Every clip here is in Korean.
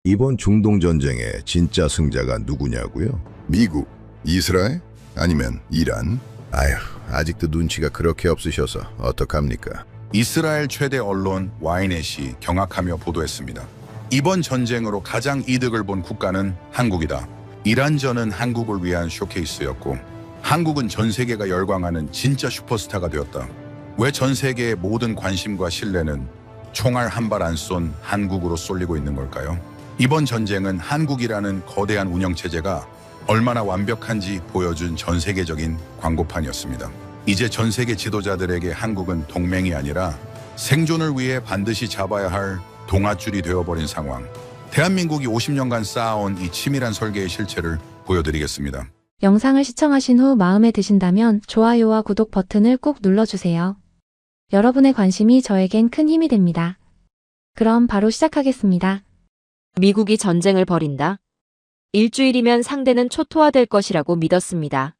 이번 중동 전쟁의 진짜 승자가 누구냐고요? 미국, 이스라엘? 아니면 이란? 아휴, 아직도 눈치가 그렇게 없으셔서 어떡합니까? 이스라엘 최대 언론 YNET이 경악하며 보도했습니다. 이번 전쟁으로 가장 이득을 본 국가는 한국이다. 이란전은 한국을 위한 쇼케이스였고 한국은 전 세계가 열광하는 진짜 슈퍼스타가 되었다. 왜 전 세계의 모든 관심과 신뢰는 총알 한 발 안 쏜 한국으로 쏠리고 있는 걸까요? 이번 전쟁은 한국이라는 거대한 운영체제가 얼마나 완벽한지 보여준 전 세계적인 광고판이었습니다. 이제 전 세계 지도자들에게 한국은 동맹이 아니라 생존을 위해 반드시 잡아야 할 동아줄이 되어버린 상황. 대한민국이 50년간 쌓아온 이 치밀한 설계의 실체를 보여드리겠습니다. 영상을 시청하신 후 마음에 드신다면 좋아요와 구독 버튼을 꼭 눌러주세요. 여러분의 관심이 저에겐 큰 힘이 됩니다. 그럼 바로 시작하겠습니다. 미국이 전쟁을 벌인다. 일주일이면 상대는 초토화될 것이라고 믿었습니다.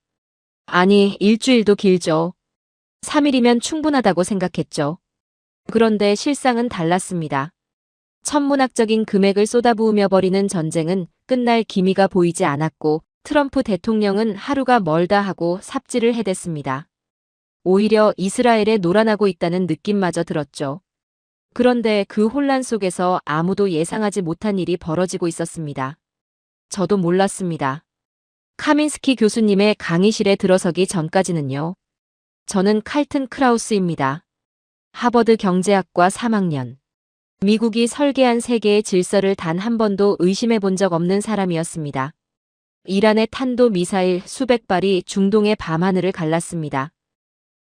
아니, 일주일도 길죠. 3일이면 충분하다고 생각했죠. 그런데 실상은 달랐습니다. 천문학적인 금액을 쏟아부으며 벌이는 전쟁은 끝날 기미가 보이지 않았고 트럼프 대통령은 하루가 멀다 하고 삽질을 해댔습니다. 오히려 이스라엘에 놀아나고 있다는 느낌마저 들었죠. 그런데 그 혼란 속에서 아무도 예상하지 못한 일이 벌어지고 있었습니다. 저도 몰랐습니다. 카민스키 교수님의 강의실에 들어서기 전까지는요. 저는 칼튼 크라우스입니다. 하버드 경제학과 3학년. 미국이 설계한 세계의 질서를 단 한 번도 의심해 본 적 없는 사람이었습니다. 이란의 탄도 미사일 수백 발이 중동의 밤하늘을 갈랐습니다.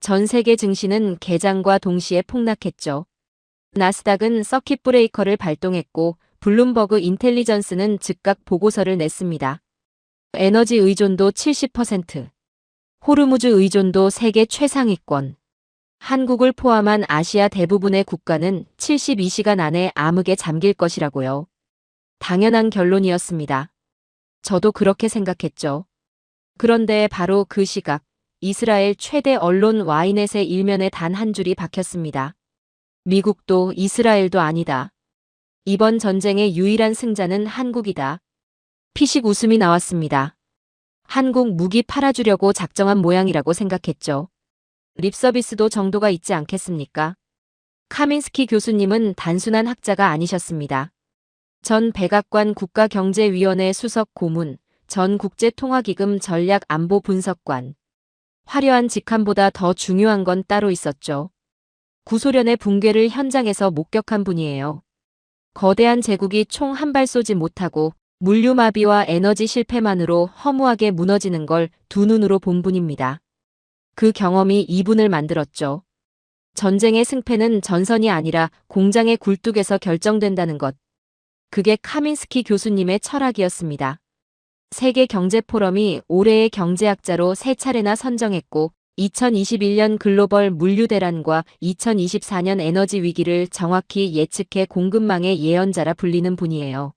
전 세계 증시는 개장과 동시에 폭락했죠. 나스닥은 서킷 브레이커를 발동했고 블룸버그 인텔리전스는 즉각 보고서를 냈습니다. 에너지 의존도 70%, 호르무즈 의존도 세계 최상위권. 한국을 포함한 아시아 대부분의 국가는 72시간 안에 암흑에 잠길 것이라고요. 당연한 결론이었습니다. 저도 그렇게 생각했죠. 그런데 바로 그 시각, 이스라엘 최대 언론 YNET의 일면에 단 한 줄이 박혔습니다. 미국도 이스라엘도 아니다. 이번 전쟁의 유일한 승자는 한국이다. 피식 웃음이 나왔습니다. 한국 무기 팔아주려고 작정한 모양이라고 생각했죠. 립서비스도 정도가 있지 않겠습니까? 카민스키 교수님은 단순한 학자가 아니셨습니다. 전 백악관 국가경제위원회 수석 고문, 전 국제통화기금 전략안보분석관. 화려한 직함보다 더 중요한 건 따로 있었죠. 구소련의 붕괴를 현장에서 목격한 분이에요. 거대한 제국이 총 한 발 쏘지 못하고 물류마비와 에너지 실패만으로 허무하게 무너지는 걸 두 눈으로 본 분입니다. 그 경험이 이분을 만들었죠. 전쟁의 승패는 전선이 아니라 공장의 굴뚝에서 결정된다는 것. 그게 카민스키 교수님의 철학이었습니다. 세계경제포럼이 올해의 경제학자로 3차례나 선정했고 2021년 글로벌 물류대란과 2024년 에너지 위기를 정확히 예측해 공급망의 예언자라 불리는 분이에요.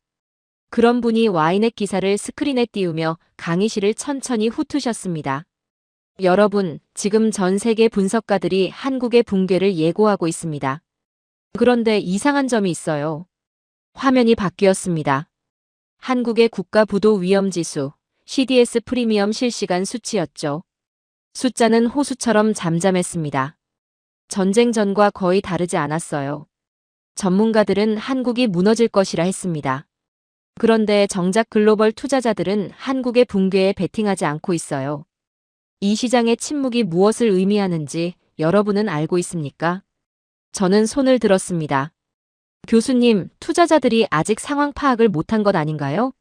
그런 분이 YNET 기사를 스크린에 띄우며 강의실을 천천히 훑으셨습니다. 여러분, 지금 전 세계 분석가들이 한국의 붕괴를 예고하고 있습니다. 그런데 이상한 점이 있어요. 화면이 바뀌었습니다. 한국의 국가부도위험지수, CDS 프리미엄 실시간 수치였죠. 숫자는 호수처럼 잠잠했습니다. 전쟁 전과 거의 다르지 않았어요. 전문가들은 한국이 무너질 것이라 했습니다. 그런데 정작 글로벌 투자자들은 한국의 붕괴에 베팅하지 않고 있어요. 이 시장의 침묵이 무엇을 의미하는지 여러분은 알고 있습니까? 저는 손을 들었습니다. 교수님, 투자자들이 아직 상황 파악을 못한 것 아닌가요?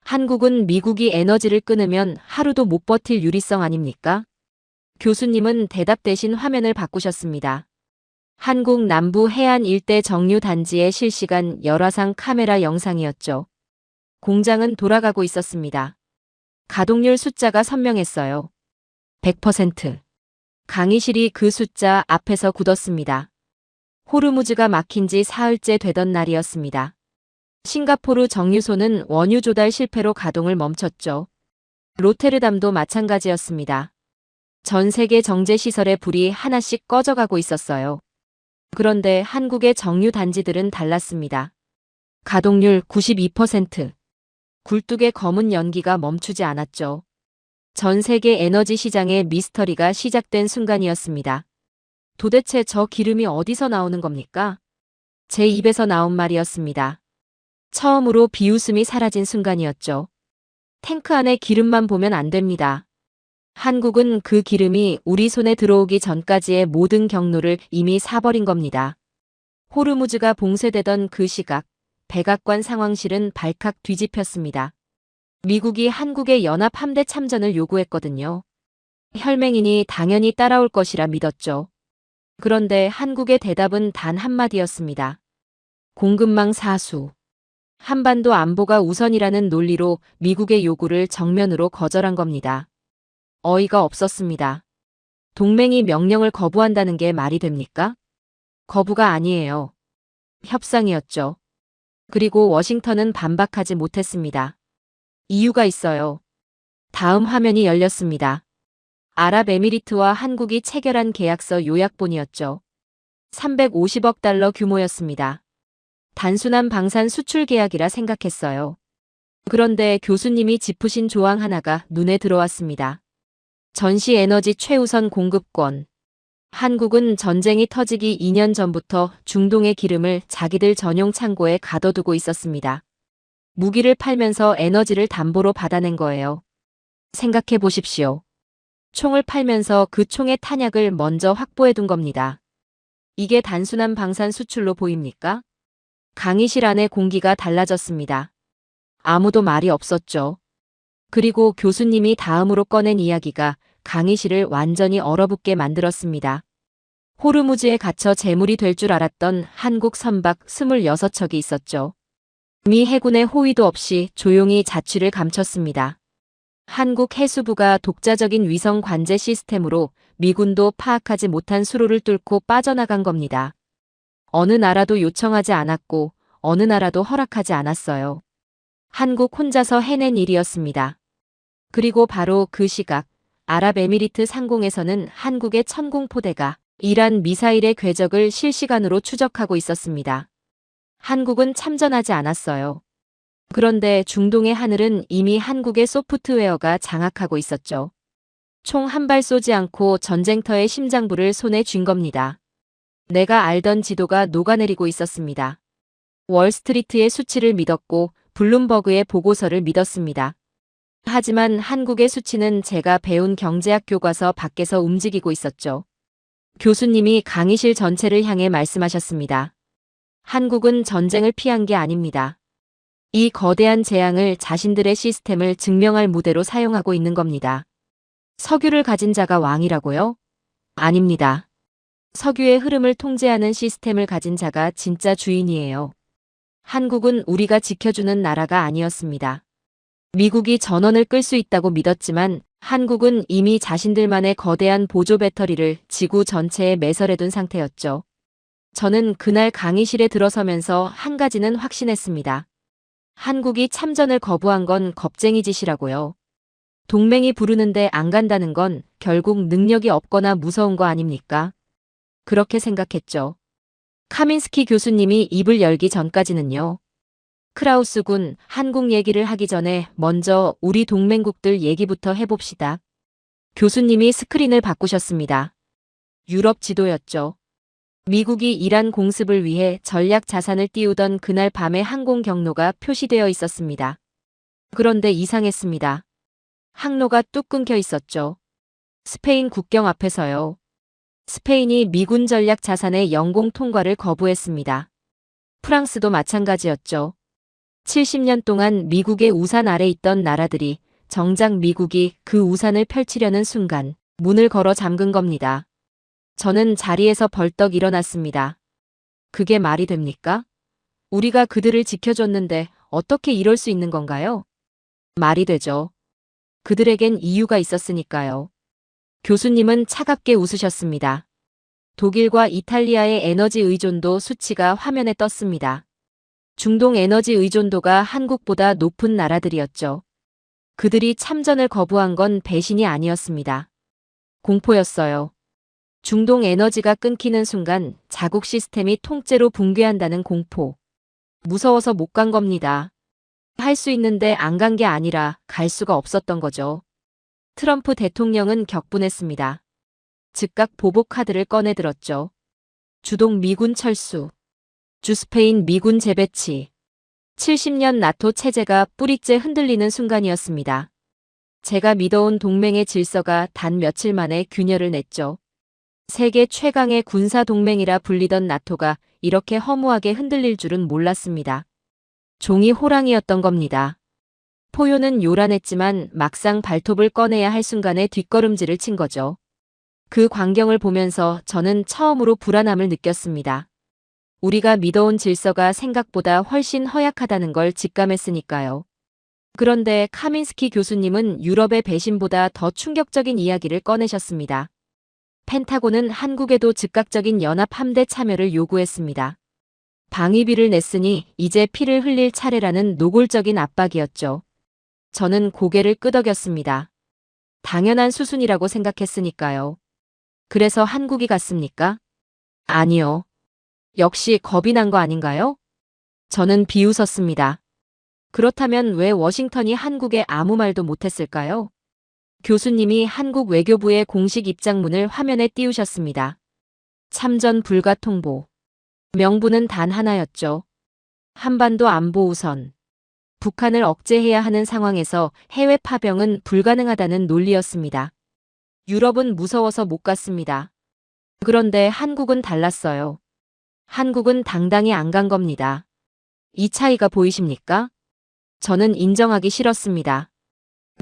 한국은 미국이 에너지를 끊으면 하루도 못 버틸 유리성 아닙니까? 교수님은 대답 대신 화면을 바꾸셨습니다. 한국 남부 해안 일대 정유 단지의 실시간 열화상 카메라 영상이었죠. 공장은 돌아가고 있었습니다. 가동률 숫자가 선명했어요. 100%. 강의실이 그 숫자 앞에서 굳었습니다. 호르무즈가 막힌 지 사흘째 되던 날이었습니다. 싱가포르 정유소는 원유 조달 실패로 가동을 멈췄죠. 로테르담도 마찬가지였습니다. 전 세계 정제시설의 불이 하나씩 꺼져가고 있었어요. 그런데 한국의 정유 단지들은 달랐습니다. 가동률 92%. 굴뚝의 검은 연기가 멈추지 않았죠. 전 세계 에너지 시장의 미스터리가 시작된 순간이었습니다. 도대체 저 기름이 어디서 나오는 겁니까? 제 입에서 나온 말이었습니다. 처음으로 비웃음이 사라진 순간이었죠. 탱크 안에 기름만 보면 안 됩니다. 한국은 그 기름이 우리 손에 들어오기 전까지의 모든 경로를 이미 사버린 겁니다. 호르무즈가 봉쇄되던 그 시각, 백악관 상황실은 발칵 뒤집혔습니다. 미국이 한국의 연합 함대 참전을 요구했거든요. 혈맹인이 당연히 따라올 것이라 믿었죠. 그런데 한국의 대답은 단 한마디였습니다. 공급망 사수. 한반도 안보가 우선이라는 논리로 미국의 요구를 정면으로 거절한 겁니다. 어이가 없었습니다. 동맹이 명령을 거부한다는 게 말이 됩니까? 거부가 아니에요. 협상이었죠. 그리고 워싱턴은 반박하지 못했습니다. 이유가 있어요. 다음 화면이 열렸습니다. 아랍에미리트와 한국이 체결한 계약서 요약본이었죠. 350억 달러 규모였습니다. 단순한 방산 수출 계약이라 생각했어요. 그런데 교수님이 짚으신 조항 하나가 눈에 들어왔습니다. 전시 에너지 최우선 공급권. 한국은 전쟁이 터지기 2년 전부터 중동의 기름을 자기들 전용 창고에 가둬두고 있었습니다. 무기를 팔면서 에너지를 담보로 받아낸 거예요. 생각해 보십시오. 총을 팔면서 그 총의 탄약을 먼저 확보해 둔 겁니다. 이게 단순한 방산 수출로 보입니까? 강의실 안의 공기가 달라졌습니다. 아무도 말이 없었죠. 그리고 교수님이 다음으로 꺼낸 이야기가 강의실을 완전히 얼어붙게 만들었습니다. 호르무즈에 갇혀 재물이 될 줄 알았던 한국 선박 26척이 있었죠. 미 해군의 호위도 없이 조용히 자취를 감췄습니다. 한국 해수부가 독자적인 위성 관제 시스템으로 미군도 파악하지 못한 수로를 뚫고 빠져나간 겁니다. 어느 나라도 요청하지 않았고 어느 나라도 허락하지 않았어요. 한국 혼자서 해낸 일이었습니다. 그리고 바로 그 시각 아랍에미리트 상공에서는 한국의 천공포대가 이란 미사일의 궤적을 실시간으로 추적하고 있었습니다. 한국은 참전하지 않았어요. 그런데 중동의 하늘은 이미 한국의 소프트웨어가 장악하고 있었죠. 총 한 발 쏘지 않고 전쟁터의 심장부를 손에 쥔 겁니다. 내가 알던 지도가 녹아내리고 있었습니다. 월스트리트의 수치를 믿었고 블룸버그의 보고서를 믿었습니다. 하지만 한국의 수치는 제가 배운 경제학 교과서 밖에서 움직이고 있었죠. 교수님이 강의실 전체를 향해 말씀하셨습니다. 한국은 전쟁을 피한 게 아닙니다. 이 거대한 재앙을 자신들의 시스템을 증명할 무대로 사용하고 있는 겁니다. 석유를 가진 자가 왕이라고요? 아닙니다. 석유의 흐름을 통제하는 시스템을 가진 자가 진짜 주인이에요. 한국은 우리가 지켜주는 나라가 아니었습니다. 미국이 전원을 끌 수 있다고 믿었지만 한국은 이미 자신들만의 거대한 보조 배터리를 지구 전체에 매설해둔 상태였죠. 저는 그날 강의실에 들어서면서 한 가지는 확신했습니다. 한국이 참전을 거부한 건 겁쟁이 짓이라고요. 동맹이 부르는데 안 간다는 건 결국 능력이 없거나 무서운 거 아닙니까? 그렇게 생각했죠. 카민스키 교수님이 입을 열기 전까지는요. 크라우스 군, 한국 얘기를 하기 전에 먼저 우리 동맹국들 얘기부터 해봅시다. 교수님이 스크린을 바꾸셨습니다. 유럽 지도였죠. 미국이 이란 공습을 위해 전략 자산을 띄우던 그날 밤의 항공 경로가 표시되어 있었습니다. 그런데 이상했습니다. 항로가 뚝 끊겨 있었죠. 스페인 국경 앞에서요. 스페인이 미군 전략 자산의 영공 통과를 거부했습니다. 프랑스도 마찬가지였죠. 70년 동안 미국의 우산 아래 있던 나라들이 정작 미국이 그 우산을 펼치려는 순간 문을 걸어 잠근 겁니다. 저는 자리에서 벌떡 일어났습니다. 그게 말이 됩니까? 우리가 그들을 지켜줬는데 어떻게 이럴 수 있는 건가요? 말이 되죠. 그들에겐 이유가 있었으니까요. 교수님은 차갑게 웃으셨습니다. 독일과 이탈리아의 에너지 의존도 수치가 화면에 떴습니다. 중동 에너지 의존도가 한국보다 높은 나라들이었죠. 그들이 참전을 거부한 건 배신이 아니었습니다. 공포였어요. 중동 에너지가 끊기는 순간 자국 시스템이 통째로 붕괴한다는 공포. 무서워서 못 간 겁니다. 할 수 있는데 안 간 게 아니라 갈 수가 없었던 거죠. 트럼프 대통령은 격분했습니다. 즉각 보복 카드를 꺼내들었죠. 주동 미군 철수, 주스페인 미군 재배치, 70년 나토 체제가 뿌리째 흔들리는 순간이었습니다. 제가 믿어온 동맹의 질서가 단 며칠 만에 균열을 냈죠. 세계 최강의 군사 동맹이라 불리던 나토가 이렇게 허무하게 흔들릴 줄은 몰랐습니다. 종이 호랑이였던 겁니다. 포효는 요란했지만 막상 발톱을 꺼내야 할 순간에 뒷걸음질을 친 거죠. 그 광경을 보면서 저는 처음으로 불안함을 느꼈습니다. 우리가 믿어온 질서가 생각보다 훨씬 허약하다는 걸 직감했으니까요. 그런데 카민스키 교수님은 유럽의 배신보다 더 충격적인 이야기를 꺼내셨습니다. 펜타곤은 한국에도 즉각적인 연합 함대 참여를 요구했습니다. 방위비를 냈으니 이제 피를 흘릴 차례라는 노골적인 압박이었죠. 저는 고개를 끄덕였습니다. 당연한 수순이라고 생각했으니까요. 그래서 한국이 갔습니까? 아니요. 역시 겁이 난 거 아닌가요? 저는 비웃었습니다. 그렇다면 왜 워싱턴이 한국에 아무 말도 못했을까요? 교수님이 한국 외교부의 공식 입장문을 화면에 띄우셨습니다. 참전 불가 통보. 명분은 단 하나였죠. 한반도 안보 우선. 북한을 억제해야 하는 상황에서 해외 파병은 불가능하다는 논리였습니다. 유럽은 무서워서 못 갔습니다. 그런데 한국은 달랐어요. 한국은 당당히 안 간 겁니다. 이 차이가 보이십니까? 저는 인정하기 싫었습니다.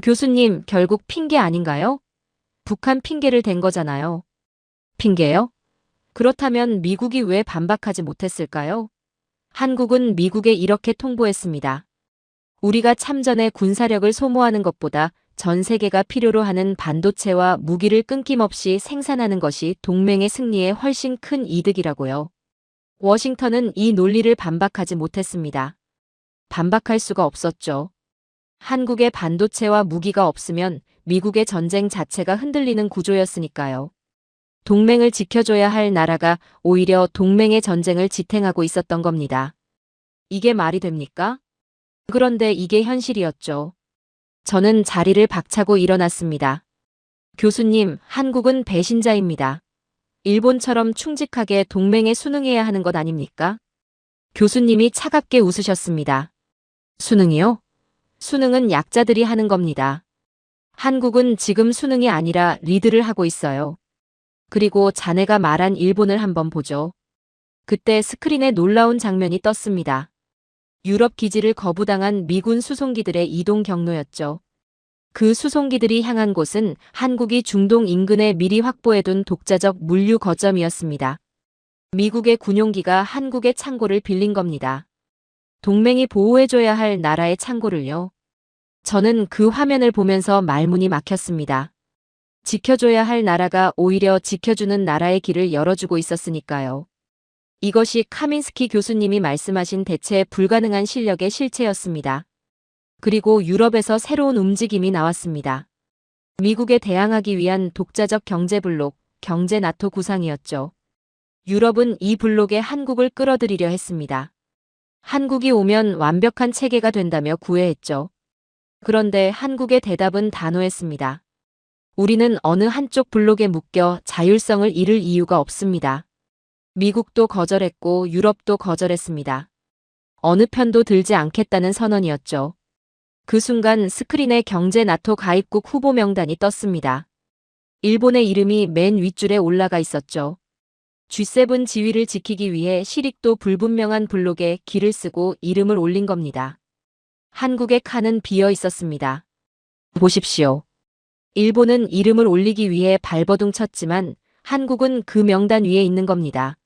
교수님, 결국 핑계 아닌가요? 북한 핑계를 댄 거잖아요. 핑계요? 그렇다면 미국이 왜 반박하지 못했을까요? 한국은 미국에 이렇게 통보했습니다. 우리가 참전에 군사력을 소모하는 것보다 전 세계가 필요로 하는 반도체와 무기를 끊김없이 생산하는 것이 동맹의 승리에 훨씬 큰 이득이라고요. 워싱턴은 이 논리를 반박하지 못했습니다. 반박할 수가 없었죠. 한국의 반도체와 무기가 없으면 미국의 전쟁 자체가 흔들리는 구조였으니까요. 동맹을 지켜줘야 할 나라가 오히려 동맹의 전쟁을 지탱하고 있었던 겁니다. 이게 말이 됩니까? 그런데 이게 현실이었죠. 저는 자리를 박차고 일어났습니다. 교수님, 한국은 배신자입니다. 일본처럼 충직하게 동맹에 순응해야 하는 것 아닙니까? 교수님이 차갑게 웃으셨습니다. 순응이요? 순응은 약자들이 하는 겁니다. 한국은 지금 순응이 아니라 리드를 하고 있어요. 그리고 자네가 말한 일본을 한번 보죠. 그때 스크린에 놀라운 장면이 떴습니다. 유럽 기지를 거부당한 미군 수송기들의 이동 경로였죠. 그 수송기들이 향한 곳은 한국이 중동 인근에 미리 확보해둔 독자적 물류 거점이었습니다. 미국의 군용기가 한국의 창고를 빌린 겁니다. 동맹이 보호해줘야 할 나라의 창고를요. 저는 그 화면을 보면서 말문이 막혔습니다. 지켜줘야 할 나라가 오히려 지켜주는 나라의 길을 열어주고 있었으니까요. 이것이 카민스키 교수님이 말씀하신 대체 불가능한 실력의 실체였습니다. 그리고 유럽에서 새로운 움직임이 나왔습니다. 미국에 대항하기 위한 독자적 경제 블록, 경제 나토 구상이었죠. 유럽은 이 블록에 한국을 끌어들이려 했습니다. 한국이 오면 완벽한 체계가 된다며 구애했죠. 그런데 한국의 대답은 단호했습니다. 우리는 어느 한쪽 블록에 묶여 자율성을 잃을 이유가 없습니다. 미국도 거절했고 유럽도 거절했습니다. 어느 편도 들지 않겠다는 선언이었죠. 그 순간 스크린에 경제 나토 가입국 후보 명단이 떴습니다. 일본의 이름이 맨 윗줄에 올라가 있었죠. G7 지위를 지키기 위해 실익도 불분명한 블록에 기를 쓰고 이름을 올린 겁니다. 한국의 칸은 비어 있었습니다. 보십시오. 일본은 이름을 올리기 위해 발버둥 쳤지만 한국은 그 명단 위에 있는 겁니다.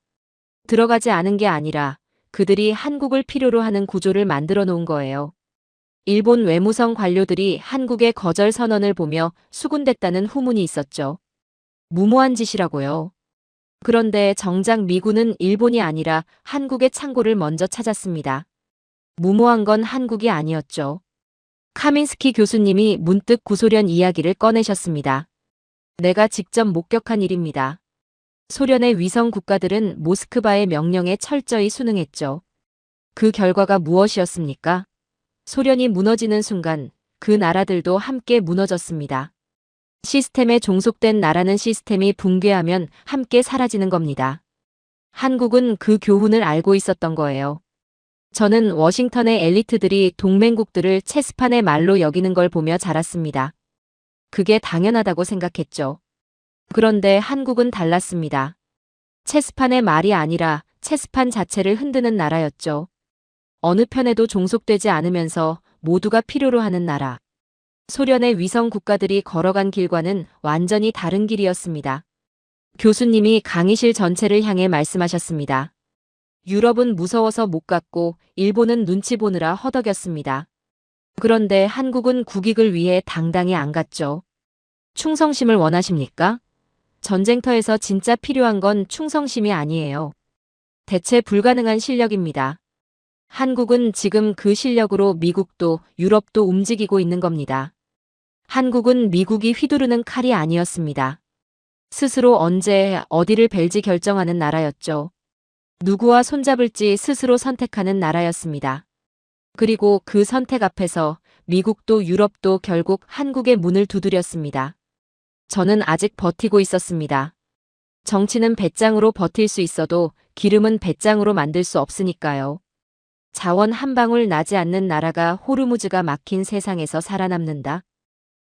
들어가지 않은 게 아니라 그들이 한국을 필요로 하는 구조를 만들어 놓은 거예요. 일본 외무성 관료들이 한국의 거절 선언을 보며 수군댔다는 후문이 있었죠. 무모한 짓이라고요. 그런데 정작 미군은 일본이 아니라 한국의 창고를 먼저 찾았습니다. 무모한 건 한국이 아니었죠. 카민스키 교수님이 문득 구소련 이야기를 꺼내셨습니다. 내가 직접 목격한 일입니다. 소련의 위성 국가들은 모스크바의 명령에 철저히 순응했죠. 그 결과가 무엇이었습니까? 소련이 무너지는 순간 그 나라들도 함께 무너졌습니다. 시스템에 종속된 나라는 시스템이 붕괴하면 함께 사라지는 겁니다. 한국은 그 교훈을 알고 있었던 거예요. 저는 워싱턴의 엘리트들이 동맹국들을 체스판의 말로 여기는 걸 보며 자랐습니다. 그게 당연하다고 생각했죠. 그런데 한국은 달랐습니다. 체스판의 말이 아니라 체스판 자체를 흔드는 나라였죠. 어느 편에도 종속되지 않으면서 모두가 필요로 하는 나라. 소련의 위성 국가들이 걸어간 길과는 완전히 다른 길이었습니다. 교수님이 강의실 전체를 향해 말씀하셨습니다. 유럽은 무서워서 못 갔고 일본은 눈치 보느라 허덕였습니다. 그런데 한국은 국익을 위해 당당히 안 갔죠. 충성심을 원하십니까? 전쟁터에서 진짜 필요한 건 충성심이 아니에요. 대체 불가능한 실력입니다. 한국은 지금 그 실력으로 미국도 유럽도 움직이고 있는 겁니다. 한국은 미국이 휘두르는 칼이 아니었습니다. 스스로 언제 어디를 벨지 결정하는 나라였죠. 누구와 손잡을지 스스로 선택하는 나라였습니다. 그리고 그 선택 앞에서 미국도 유럽도 결국 한국의 문을 두드렸습니다. 저는 아직 버티고 있었습니다. 정치는 배짱으로 버틸 수 있어도 기름은 배짱으로 만들 수 없으니까요. 자원 한 방울 나지 않는 나라가 호르무즈가 막힌 세상에서 살아남는다.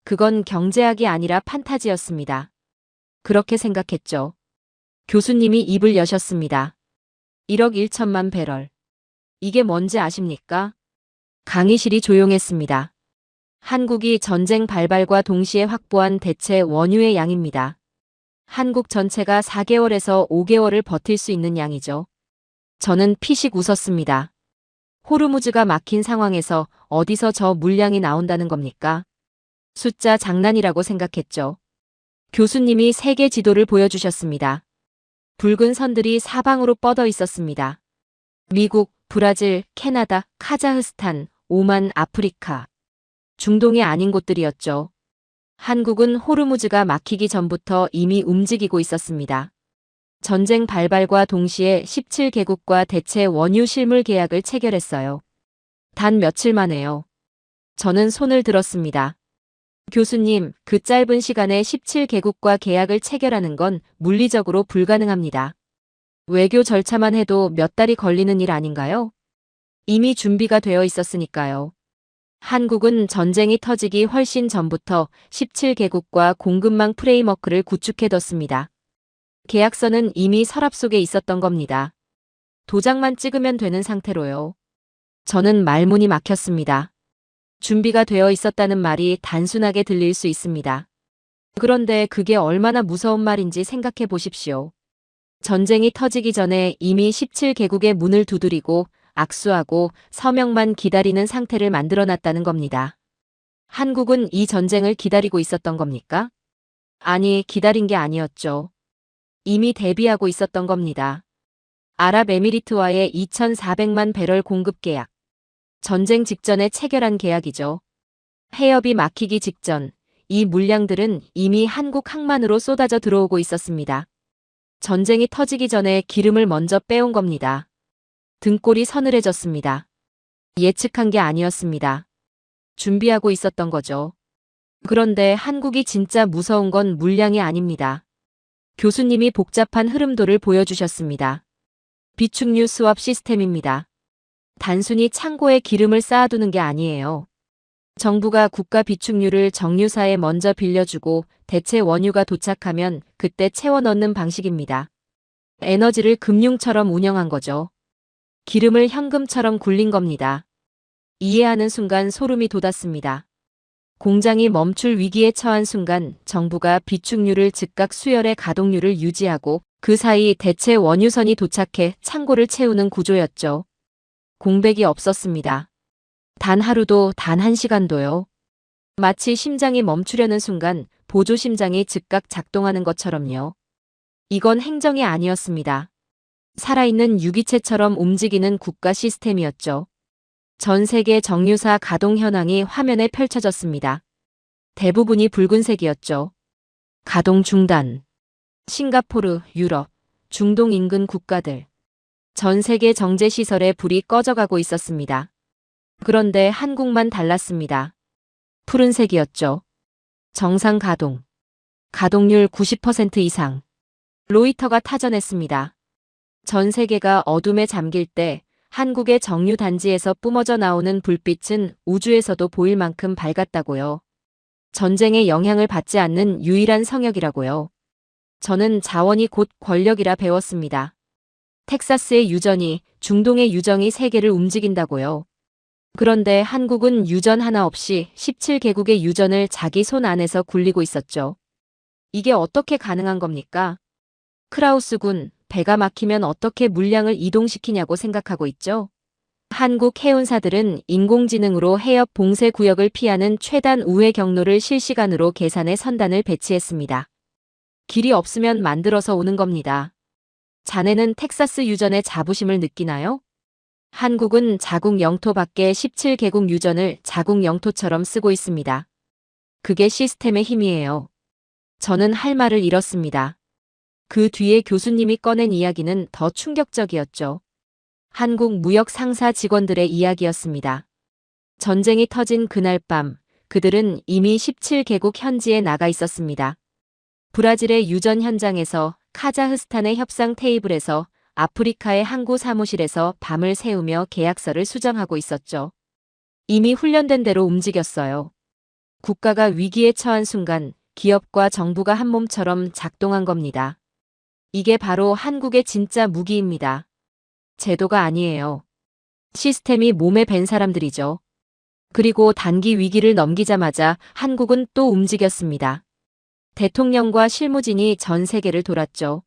그건 경제학이 아니라 판타지였습니다. 그렇게 생각했죠. 교수님이 입을 여셨습니다. 1억 1천만 배럴. 이게 뭔지 아십니까? 강의실이 조용했습니다. 한국이 전쟁 발발과 동시에 확보한 대체 원유의 양입니다. 한국 전체가 4개월에서 5개월을 버틸 수 있는 양이죠. 저는 피식 웃었습니다. 호르무즈가 막힌 상황에서 어디서 저 물량이 나온다는 겁니까? 숫자 장난이라고 생각했죠. 교수님이 세계 지도를 보여주셨습니다. 붉은 선들이 사방으로 뻗어 있었습니다. 미국, 브라질, 캐나다, 카자흐스탄, 오만, 아프리카. 중동이 아닌 곳들이었죠. 한국은 호르무즈가 막히기 전부터 이미 움직이고 있었습니다. 전쟁 발발과 동시에 17개국과 대체 원유 실물 계약을 체결했어요. 단 며칠 만에요. 저는 손을 들었습니다. 교수님, 그 짧은 시간에 17개국과 계약을 체결하는 건 물리적으로 불가능합니다. 외교 절차만 해도 몇 달이 걸리는 일 아닌가요? 이미 준비가 되어 있었으니까요. 한국은 전쟁이 터지기 훨씬 전부터 17개국과 공급망 프레임워크를 구축해뒀습니다. 계약서는 이미 서랍 속에 있었던 겁니다. 도장만 찍으면 되는 상태로요. 저는 말문이 막혔습니다. 준비가 되어 있었다는 말이 단순하게 들릴 수 있습니다. 그런데 그게 얼마나 무서운 말인지 생각해 보십시오. 전쟁이 터지기 전에 이미 17개국의 문을 두드리고 악수하고 서명만 기다리는 상태를 만들어놨다는 겁니다. 한국은 이 전쟁을 기다리고 있었던 겁니까? 아니, 기다린 게 아니었죠. 이미 대비하고 있었던 겁니다. 아랍에미리트와의 2,400만 배럴 공급 계약. 전쟁 직전에 체결한 계약이죠. 해협이 막히기 직전, 이 물량들은 이미 한국 항만으로 쏟아져 들어오고 있었습니다. 전쟁이 터지기 전에 기름을 먼저 빼온 겁니다. 등골이 서늘해졌습니다. 예측한 게 아니었습니다. 준비하고 있었던 거죠. 그런데 한국이 진짜 무서운 건 물량이 아닙니다. 교수님이 복잡한 흐름도를 보여주셨습니다. 비축류 스왑 시스템입니다. 단순히 창고에 기름을 쌓아두는 게 아니에요. 정부가 국가 비축류를 정유사에 먼저 빌려주고 대체 원유가 도착하면 그때 채워 넣는 방식입니다. 에너지를 금융처럼 운영한 거죠. 기름을 현금처럼 굴린 겁니다. 이해하는 순간 소름이 돋았습니다. 공장이 멈출 위기에 처한 순간 정부가 비축류를 즉각 수열해 가동률을 유지하고 그 사이 대체 원유선이 도착해 창고를 채우는 구조였죠. 공백이 없었습니다. 단 하루도 단 한 시간도요. 마치 심장이 멈추려는 순간 보조심장이 즉각 작동하는 것처럼요. 이건 행정이 아니었습니다. 살아있는 유기체처럼 움직이는 국가 시스템이었죠. 전 세계 정유사 가동 현황이 화면에 펼쳐졌습니다. 대부분이 붉은색이었죠. 가동 중단. 싱가포르, 유럽, 중동 인근 국가들. 전 세계 정제시설의 불이 꺼져가고 있었습니다. 그런데 한국만 달랐습니다. 푸른색이었죠. 정상 가동. 가동률 90% 이상. 로이터가 타전했습니다. 전 세계가 어둠에 잠길 때 한국의 정유 단지에서 뿜어져 나오는 불빛은 우주에서도 보일 만큼 밝았다고요. 전쟁의 영향을 받지 않는 유일한 성역이라고요. 저는 자원이 곧 권력이라 배웠습니다. 텍사스의 유전이, 중동의 유정이 세계를 움직인다고요. 그런데 한국은 유전 하나 없이 17개국의 유전을 자기 손 안에서 굴리고 있었죠. 이게 어떻게 가능한 겁니까? 크라우스 군, 배가 막히면 어떻게 물량을 이동시키냐고 생각하고 있죠? 한국 해운사들은 인공지능으로 해협 봉쇄 구역을 피하는 최단 우회 경로를 실시간으로 계산해 선단을 배치했습니다. 길이 없으면 만들어서 오는 겁니다. 자네는 텍사스 유전의 자부심을 느끼나요? 한국은 자국 영토 밖의 17개국 유전을 자국 영토처럼 쓰고 있습니다. 그게 시스템의 힘이에요. 저는 할 말을 잃었습니다. 그 뒤에 교수님이 꺼낸 이야기는 더 충격적이었죠. 한국 무역 상사 직원들의 이야기였습니다. 전쟁이 터진 그날 밤, 그들은 이미 17개국 현지에 나가 있었습니다. 브라질의 유전 현장에서, 카자흐스탄의 협상 테이블에서, 아프리카의 항구 사무실에서 밤을 새우며 계약서를 수정하고 있었죠. 이미 훈련된 대로 움직였어요. 국가가 위기에 처한 순간 기업과 정부가 한 몸처럼 작동한 겁니다. 이게 바로 한국의 진짜 무기입니다. 제도가 아니에요. 시스템이 몸에 밴 사람들이죠. 그리고 단기 위기를 넘기자마자 한국은 또 움직였습니다. 대통령과 실무진이 전 세계를 돌았죠.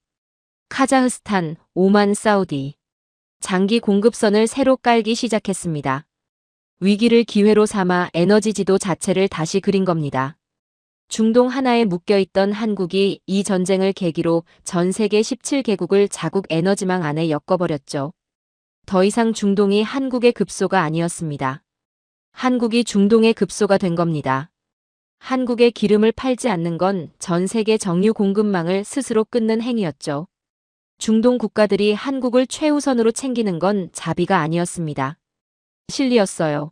카자흐스탄, 오만, 사우디. 장기 공급선을 새로 깔기 시작했습니다. 위기를 기회로 삼아 에너지 지도 자체를 다시 그린 겁니다. 중동 하나에 묶여있던 한국이 이 전쟁을 계기로 전 세계 17개국을 자국 에너지망 안에 엮어버렸죠. 더 이상 중동이 한국의 급소가 아니었습니다. 한국이 중동의 급소가 된 겁니다. 한국의 기름을 팔지 않는 건 전 세계 정유 공급망을 스스로 끊는 행위였죠. 중동 국가들이 한국을 최우선으로 챙기는 건 자비가 아니었습니다. 실리였어요.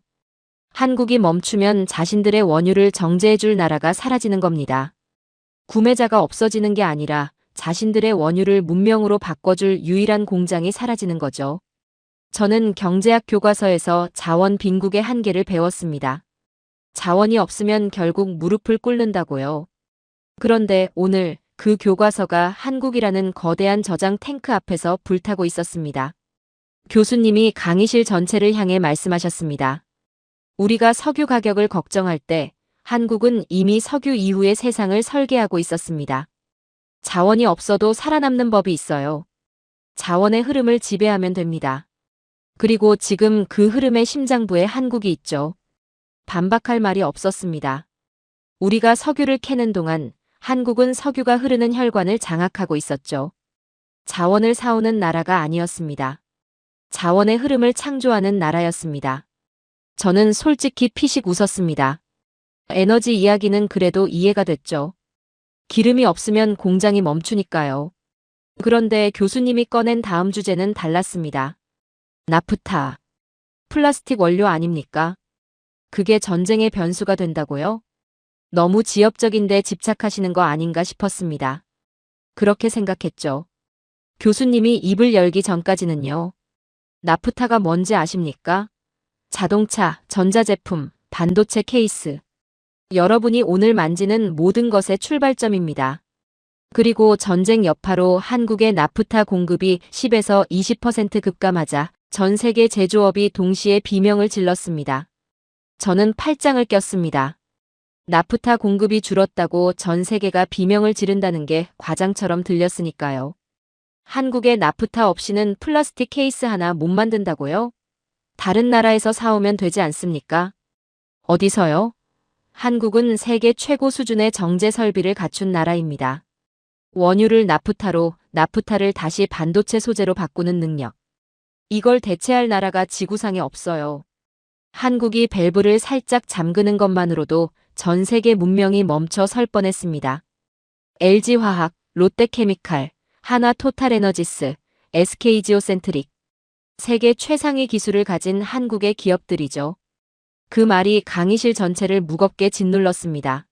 한국이 멈추면 자신들의 원유를 정제해줄 나라가 사라지는 겁니다. 구매자가 없어지는 게 아니라 자신들의 원유를 문명으로 바꿔줄 유일한 공장이 사라지는 거죠. 저는 경제학 교과서에서 자원 빈국의 한계를 배웠습니다. 자원이 없으면 결국 무릎을 꿇는다고요. 그런데 오늘 그 교과서가 한국이라는 거대한 저장 탱크 앞에서 불타고 있었습니다. 교수님이 강의실 전체를 향해 말씀하셨습니다. 우리가 석유 가격을 걱정할 때 한국은 이미 석유 이후의 세상을 설계하고 있었습니다. 자원이 없어도 살아남는 법이 있어요. 자원의 흐름을 지배하면 됩니다. 그리고 지금 그 흐름의 심장부에 한국이 있죠. 반박할 말이 없었습니다. 우리가 석유를 캐는 동안 한국은 석유가 흐르는 혈관을 장악하고 있었죠. 자원을 사오는 나라가 아니었습니다. 자원의 흐름을 창조하는 나라였습니다. 저는 솔직히 피식 웃었습니다. 에너지 이야기는 그래도 이해가 됐죠. 기름이 없으면 공장이 멈추니까요. 그런데 교수님이 꺼낸 다음 주제는 달랐습니다. 나프타. 플라스틱 원료 아닙니까? 그게 전쟁의 변수가 된다고요? 너무 지엽적인데 집착하시는 거 아닌가 싶었습니다. 그렇게 생각했죠. 교수님이 입을 열기 전까지는요. 나프타가 뭔지 아십니까? 자동차, 전자제품, 반도체 케이스. 여러분이 오늘 만지는 모든 것의 출발점입니다. 그리고 전쟁 여파로 한국의 나프타 공급이 10에서 20% 급감하자 전 세계 제조업이 동시에 비명을 질렀습니다. 저는 팔짱을 꼈습니다. 나프타 공급이 줄었다고 전 세계가 비명을 지른다는 게 과장처럼 들렸으니까요. 한국의 나프타 없이는 플라스틱 케이스 하나 못 만든다고요? 다른 나라에서 사오면 되지 않습니까? 어디서요? 한국은 세계 최고 수준의 정제 설비를 갖춘 나라입니다. 원유를 나프타로, 나프타를 다시 반도체 소재로 바꾸는 능력. 이걸 대체할 나라가 지구상에 없어요. 한국이 밸브를 살짝 잠그는 것만으로도 전 세계 문명이 멈춰 설 뻔했습니다. LG화학, 롯데케미칼, 한화토탈에너지스, SK지오센트릭, 세계 최상위 기술을 가진 한국의 기업들이죠. 그 말이 강의실 전체를 무겁게 짓눌렀습니다.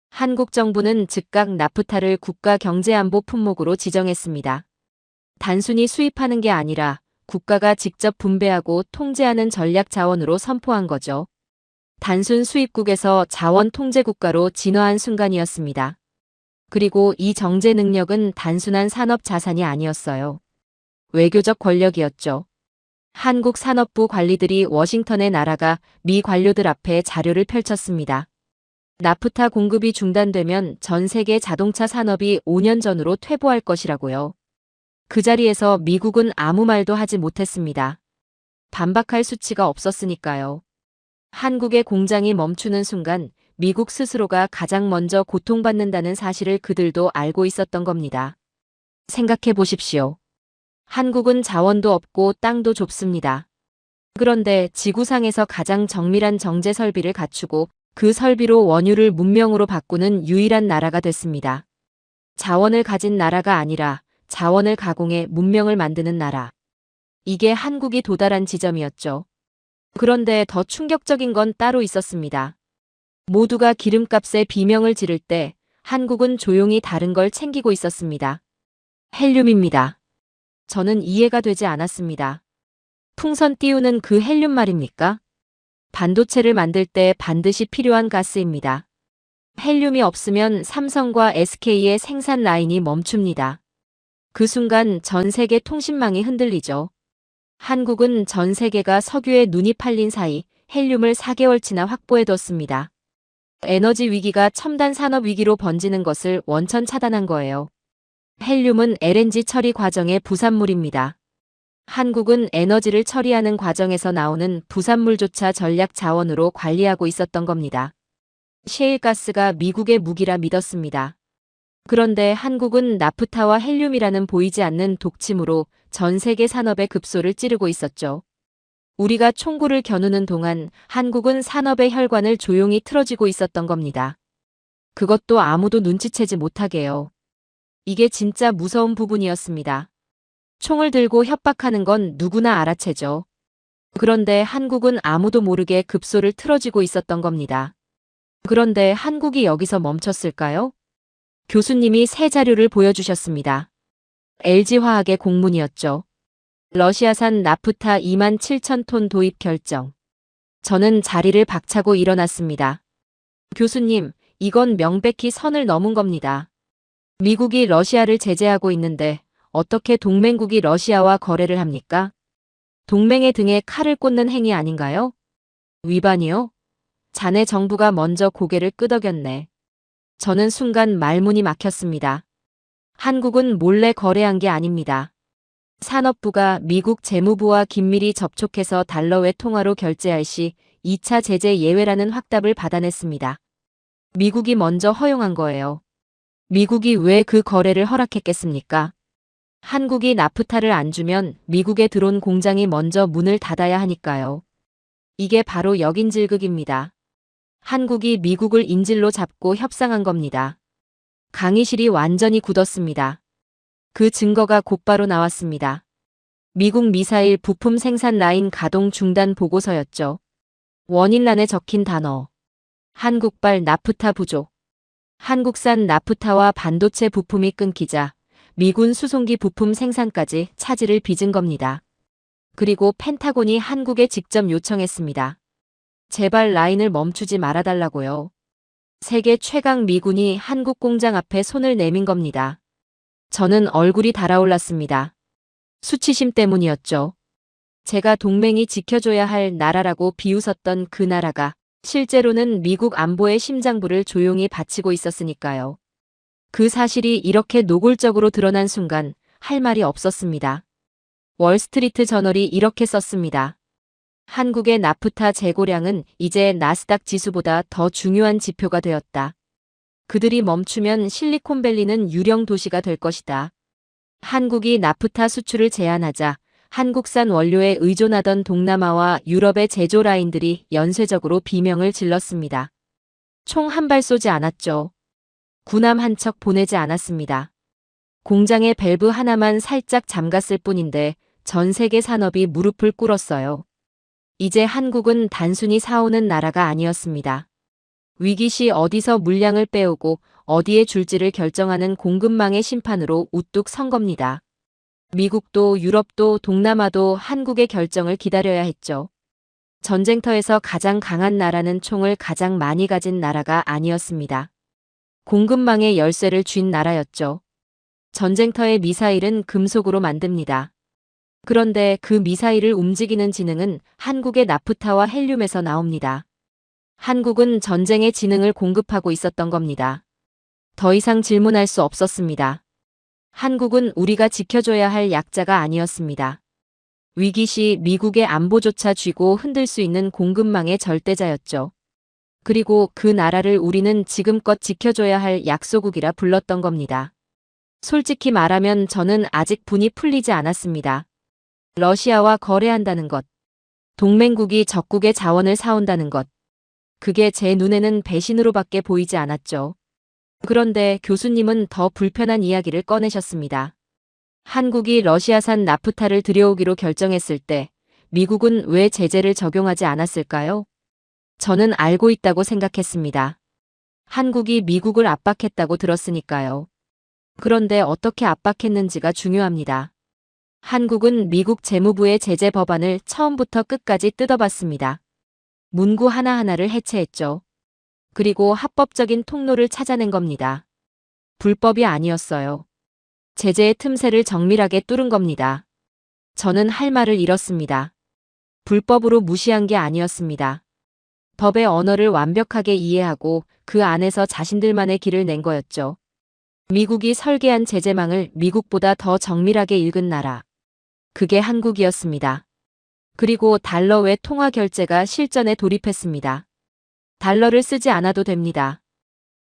한국 정부는 즉각 나프타를 국가 경제안보 품목으로 지정했습니다. 단순히 수입하는 게 아니라 국가가 직접 분배하고 통제하는 전략 자원으로 선포한 거죠. 단순 수입국에서 자원 통제 국가로 진화한 순간이었습니다. 그리고 이 정제 능력은 단순한 산업 자산이 아니었어요. 외교적 권력이었죠. 한국 산업부 관리들이 워싱턴에 날아가 미 관료들 앞에 자료를 펼쳤습니다. 나프타 공급이 중단되면 전 세계 자동차 산업이 5년 전으로 퇴보할 것이라고요. 그 자리에서 미국은 아무 말도 하지 못했습니다. 반박할 수치가 없었으니까요. 한국의 공장이 멈추는 순간 미국 스스로가 가장 먼저 고통받는다는 사실을 그들도 알고 있었던 겁니다. 생각해 보십시오. 한국은 자원도 없고 땅도 좁습니다. 그런데 지구상에서 가장 정밀한 정제 설비를 갖추고 그 설비로 원유를 문명으로 바꾸는 유일한 나라가 됐습니다. 자원을 가진 나라가 아니라 자원을 가공해 문명을 만드는 나라. 이게 한국이 도달한 지점이었죠. 그런데 더 충격적인 건 따로 있었습니다. 모두가 기름값에 비명을 지를 때 한국은 조용히 다른 걸 챙기고 있었습니다. 헬륨입니다. 저는 이해가 되지 않았습니다. 풍선 띄우는 그 헬륨 말입니까? 반도체를 만들 때 반드시 필요한 가스입니다. 헬륨이 없으면 삼성과 SK의 생산 라인이 멈춥니다. 그 순간 전 세계 통신망이 흔들리죠. 한국은 전 세계가 석유에 눈이 팔린 사이 헬륨을 4개월치나 확보해뒀습니다. 에너지 위기가 첨단 산업 위기로 번지는 것을 원천 차단한 거예요. 헬륨은 LNG 처리 과정의 부산물입니다. 한국은 에너지를 처리하는 과정에서 나오는 부산물조차 전략 자원으로 관리하고 있었던 겁니다. 셰일가스가 미국의 무기라 믿었습니다. 그런데 한국은 나프타와 헬륨이라는 보이지 않는 독침으로 전 세계 산업의 급소를 찌르고 있었죠. 우리가 총구를 겨누는 동안 한국은 산업의 혈관을 조용히 틀어쥐고 있었던 겁니다. 그것도 아무도 눈치채지 못하게요. 이게 진짜 무서운 부분이었습니다. 총을 들고 협박하는 건 누구나 알아채죠. 그런데 한국은 아무도 모르게 급소를 틀어쥐고 있었던 겁니다. 그런데 한국이 여기서 멈췄을까요? 교수님이 새 자료를 보여주셨습니다. LG화학의 공문이었죠. 러시아산 나프타 2만 7천 톤 도입 결정. 저는 자리를 박차고 일어났습니다. 교수님, 이건 명백히 선을 넘은 겁니다. 미국이 러시아를 제재하고 있는데 어떻게 동맹국이 러시아와 거래를 합니까? 동맹의 등에 칼을 꽂는 행위 아닌가요? 위반이요? 자네 정부가 먼저 고개를 끄덕였네. 저는 순간 말문이 막혔습니다. 한국은 몰래 거래한 게 아닙니다. 산업부가 미국 재무부와 긴밀히 접촉해서 달러외 통화로 결제할 시 2차 제재 예외라는 확답을 받아냈습니다. 미국이 먼저 허용한 거예요. 미국이 왜 그 거래를 허락했겠습니까? 한국이 나프타를 안 주면 미국에 들어온 공장이 먼저 문을 닫아야 하니까요. 이게 바로 역인질극입니다. 한국이 미국을 인질로 잡고 협상한 겁니다. 강의실이 완전히 굳었습니다. 그 증거가 곧바로 나왔습니다. 미국 미사일 부품 생산 라인 가동 중단 보고서였죠. 원인란에 적힌 단어. 한국발 나프타 부족. 한국산 나프타와 반도체 부품이 끊기자 미군 수송기 부품 생산까지 차질을 빚은 겁니다. 그리고 펜타곤이 한국에 직접 요청했습니다. 제발 라인을 멈추지 말아달라고요. 세계 최강 미군이 한국 공장 앞에 손을 내민 겁니다. 저는 얼굴이 달아올랐습니다. 수치심 때문이었죠. 제가 동맹이 지켜줘야 할 나라라고 비웃었던 그 나라가 실제로는 미국 안보의 심장부를 조용히 바치고 있었으니까요. 그 사실이 이렇게 노골적으로 드러난 순간 할 말이 없었습니다. 월스트리트 저널이 이렇게 썼습니다. 한국의 나프타 재고량은 이제 나스닥 지수보다 더 중요한 지표가 되었다. 그들이 멈추면 실리콘밸리는 유령 도시가 될 것이다. 한국이 나프타 수출을 제한하자 한국산 원료에 의존하던 동남아와 유럽의 제조 라인들이 연쇄적으로 비명을 질렀습니다. 총 한 발 쏘지 않았죠. 군함 한 척 보내지 않았습니다. 공장의 밸브 하나만 살짝 잠갔을 뿐인데 전 세계 산업이 무릎을 꿇었어요. 이제 한국은 단순히 사오는 나라가 아니었습니다. 위기 시 어디서 물량을 빼오고 어디에 줄지를 결정하는 공급망의 심판으로 우뚝 선 겁니다. 미국도 유럽도 동남아도 한국의 결정을 기다려야 했죠. 전쟁터에서 가장 강한 나라는 총을 가장 많이 가진 나라가 아니었습니다. 공급망의 열쇠를 쥔 나라였죠. 전쟁터의 미사일은 금속으로 만듭니다. 그런데 그 미사일을 움직이는 지능은 한국의 나프타와 헬륨에서 나옵니다. 한국은 전쟁의 지능을 공급하고 있었던 겁니다. 더 이상 질문할 수 없었습니다. 한국은 우리가 지켜줘야 할 약자가 아니었습니다. 위기 시 미국의 안보조차 쥐고 흔들 수 있는 공급망의 절대자였죠. 그리고 그 나라를 우리는 지금껏 지켜줘야 할 약소국이라 불렀던 겁니다. 솔직히 말하면 저는 아직 분이 풀리지 않았습니다. 러시아와 거래한다는 것, 동맹국이 적국의 자원을 사온다는 것, 그게 제 눈에는 배신으로밖에 보이지 않았죠. 그런데 교수님은 더 불편한 이야기를 꺼내셨습니다. 한국이 러시아산 나프타를 들여오기로 결정했을 때 미국은 왜 제재를 적용하지 않았을까요? 저는 알고 있다고 생각했습니다. 한국이 미국을 압박했다고 들었으니까요. 그런데 어떻게 압박했는지가 중요합니다. 한국은 미국 재무부의 제재 법안을 처음부터 끝까지 뜯어봤습니다. 문구 하나하나를 해체했죠. 그리고 합법적인 통로를 찾아낸 겁니다. 불법이 아니었어요. 제재의 틈새를 정밀하게 뚫은 겁니다. 저는 할 말을 잃었습니다. 불법으로 무시한 게 아니었습니다. 법의 언어를 완벽하게 이해하고 그 안에서 자신들만의 길을 낸 거였죠. 미국이 설계한 제재망을 미국보다 더 정밀하게 읽은 나라. 그게 한국이었습니다. 그리고 달러 외 통화 결제가 실전에 돌입했습니다. 달러를 쓰지 않아도 됩니다.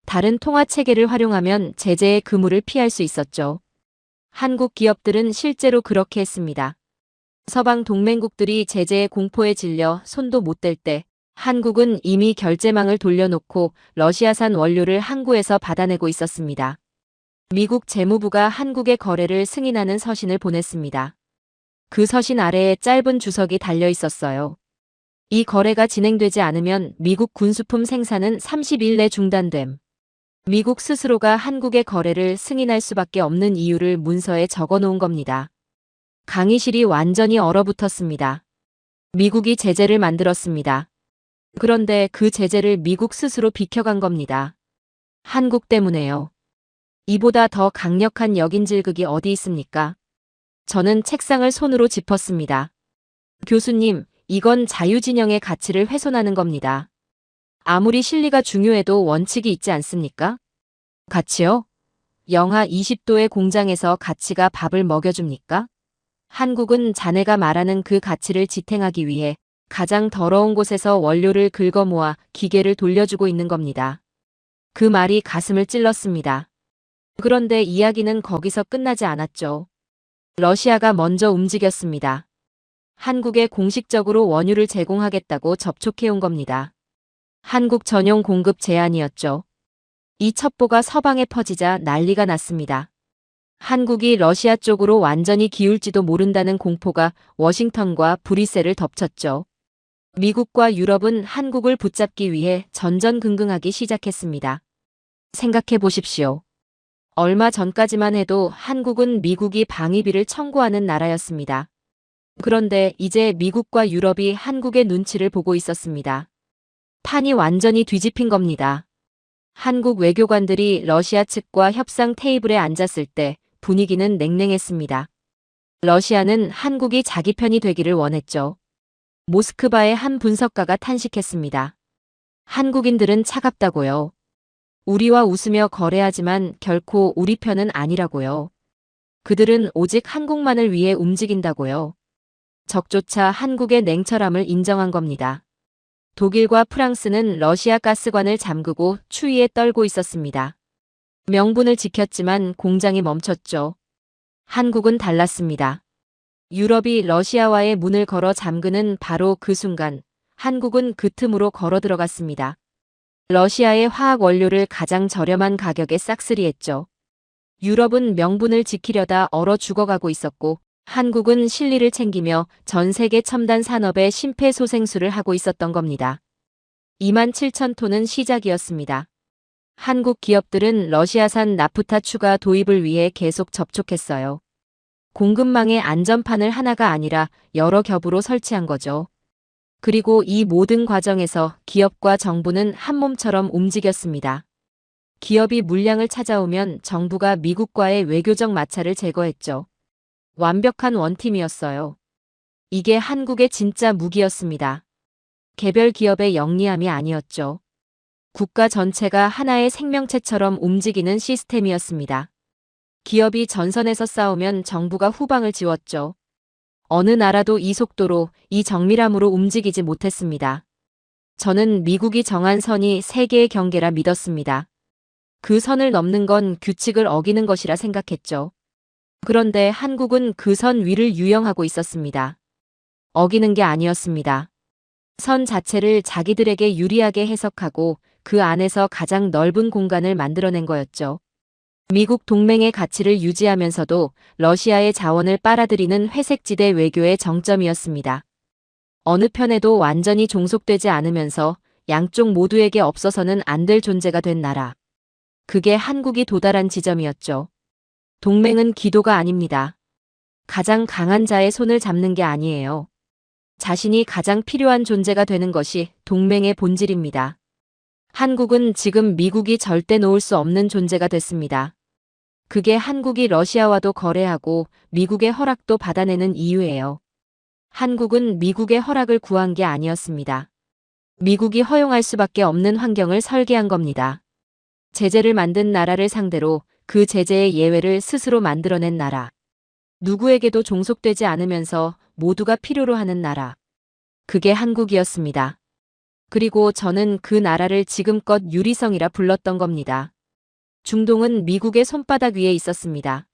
다른 통화 체계를 활용하면 제재의 그물을 피할 수 있었죠. 한국 기업들은 실제로 그렇게 했습니다. 서방 동맹국들이 제재의 공포에 질려 손도 못 댈 때 한국은 이미 결제망을 돌려놓고 러시아산 원료를 항구에서 받아내고 있었습니다. 미국 재무부가 한국의 거래를 승인하는 서신을 보냈습니다. 그 서신 아래에 짧은 주석이 달려 있었어요. 이 거래가 진행되지 않으면 미국 군수품 생산은 30일 내 중단됨. 미국 스스로가 한국의 거래를 승인할 수밖에 없는 이유를 문서에 적어놓은 겁니다. 강의실이 완전히 얼어붙었습니다. 미국이 제재를 만들었습니다. 그런데 그 제재를 미국 스스로 비켜간 겁니다. 한국 때문에요. 이보다 더 강력한 역인질극이 어디 있습니까? 저는 책상을 손으로 짚었습니다. 교수님, 이건 자유진영의 가치를 훼손하는 겁니다. 아무리 실리가 중요해도 원칙이 있지 않습니까? 가치요? 영하 20도의 공장에서 가치가 밥을 먹여줍니까? 한국은 자네가 말하는 그 가치를 지탱하기 위해 가장 더러운 곳에서 원료를 긁어 모아 기계를 돌려주고 있는 겁니다. 그 말이 가슴을 찔렀습니다. 그런데 이야기는 거기서 끝나지 않았죠. 러시아가 먼저 움직였습니다. 한국에 공식적으로 원유를 제공하겠다고 접촉해온 겁니다. 한국 전용 공급 제한이었죠. 이 첩보가 서방에 퍼지자 난리가 났습니다. 한국이 러시아 쪽으로 완전히 기울지도 모른다는 공포가 워싱턴과 브뤼셀을 덮쳤죠. 미국과 유럽은 한국을 붙잡기 위해 전전긍긍하기 시작했습니다. 생각해 보십시오. 얼마 전까지만 해도 한국은 미국이 방위비를 청구하는 나라였습니다. 그런데 이제 미국과 유럽이 한국의 눈치를 보고 있었습니다. 판이 완전히 뒤집힌 겁니다. 한국 외교관들이 러시아 측과 협상 테이블에 앉았을 때 분위기는 냉랭했습니다. 러시아는 한국이 자기 편이 되기를 원했죠. 모스크바의 한 분석가가 탄식했습니다. 한국인들은 차갑다고요. 우리와 웃으며 거래하지만 결코 우리 편은 아니라고요. 그들은 오직 한국만을 위해 움직인다고요. 적조차 한국의 냉철함을 인정한 겁니다. 독일과 프랑스는 러시아 가스관을 잠그고 추위에 떨고 있었습니다. 명분을 지켰지만 공장이 멈췄죠. 한국은 달랐습니다. 유럽이 러시아와의 문을 걸어 잠그는 바로 그 순간 한국은 그 틈으로 걸어 들어갔습니다. 러시아의 화학 원료를 가장 저렴한 가격에 싹쓸이했죠. 유럽은 명분을 지키려다 얼어 죽어가고 있었고 한국은 실리를 챙기며 전 세계 첨단 산업의 심폐소생술을 하고 있었던 겁니다. 27,000톤은 시작이었습니다. 한국 기업들은 러시아산 나프타 추가 도입을 위해 계속 접촉했어요. 공급망의 안전판을 하나가 아니라 여러 겹으로 설치한 거죠. 그리고 이 모든 과정에서 기업과 정부는 한 몸처럼 움직였습니다. 기업이 물량을 찾아오면 정부가 미국과의 외교적 마찰을 제거했죠. 완벽한 원팀이었어요. 이게 한국의 진짜 무기였습니다. 개별 기업의 영리함이 아니었죠. 국가 전체가 하나의 생명체처럼 움직이는 시스템이었습니다. 기업이 전선에서 싸우면 정부가 후방을 지웠죠. 어느 나라도 이 속도로, 이 정밀함으로 움직이지 못했습니다. 저는 미국이 정한 선이 세계의 경계라 믿었습니다. 그 선을 넘는 건 규칙을 어기는 것이라 생각했죠. 그런데 한국은 그 선 위를 유영하고 있었습니다. 어기는 게 아니었습니다. 선 자체를 자기들에게 유리하게 해석하고 그 안에서 가장 넓은 공간을 만들어낸 거였죠. 미국 동맹의 가치를 유지하면서도 러시아의 자원을 빨아들이는 회색지대 외교의 정점이었습니다. 어느 편에도 완전히 종속되지 않으면서 양쪽 모두에게 없어서는 안 될 존재가 된 나라. 그게 한국이 도달한 지점이었죠. 동맹은 기도가 아닙니다. 가장 강한 자의 손을 잡는 게 아니에요. 자신이 가장 필요한 존재가 되는 것이 동맹의 본질입니다. 한국은 지금 미국이 절대 놓을 수 없는 존재가 됐습니다. 그게 한국이 러시아와도 거래하고 미국의 허락도 받아내는 이유예요. 한국은 미국의 허락을 구한 게 아니었습니다. 미국이 허용할 수밖에 없는 환경을 설계한 겁니다. 제재를 만든 나라를 상대로 그 제재의 예외를 스스로 만들어낸 나라. 누구에게도 종속되지 않으면서 모두가 필요로 하는 나라. 그게 한국이었습니다. 그리고 저는 그 나라를 지금껏 유리성이라 불렀던 겁니다. 중동은 미국의 손바닥 위에 있었습니다.